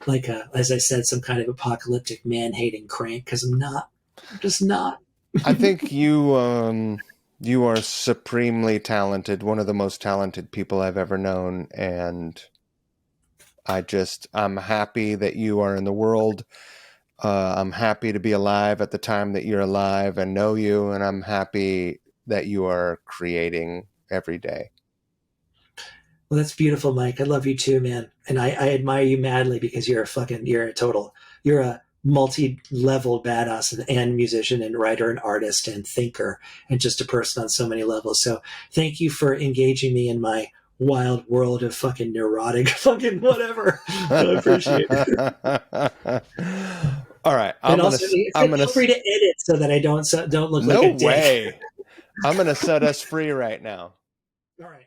S2: as I said, some kind of apocalyptic man-hating crank, because I'm just not.
S1: I think you are supremely talented, one of the most talented people I've ever known. And I'm happy that you are in the world. I'm happy to be alive at the time that you're alive and know you. And I'm happy that you are creating every day.
S2: Well, that's beautiful, Mike. I love you too, man. And I admire you madly, because you're a multi-level badass and musician and writer and artist and thinker and just a person on so many levels. So thank you for engaging me in my wild world of fucking neurotic fucking whatever. I appreciate it.
S1: All right.
S2: Feel free to edit so that I don't look like a dick.
S1: No way. I'm going to set us free right now.
S2: All right.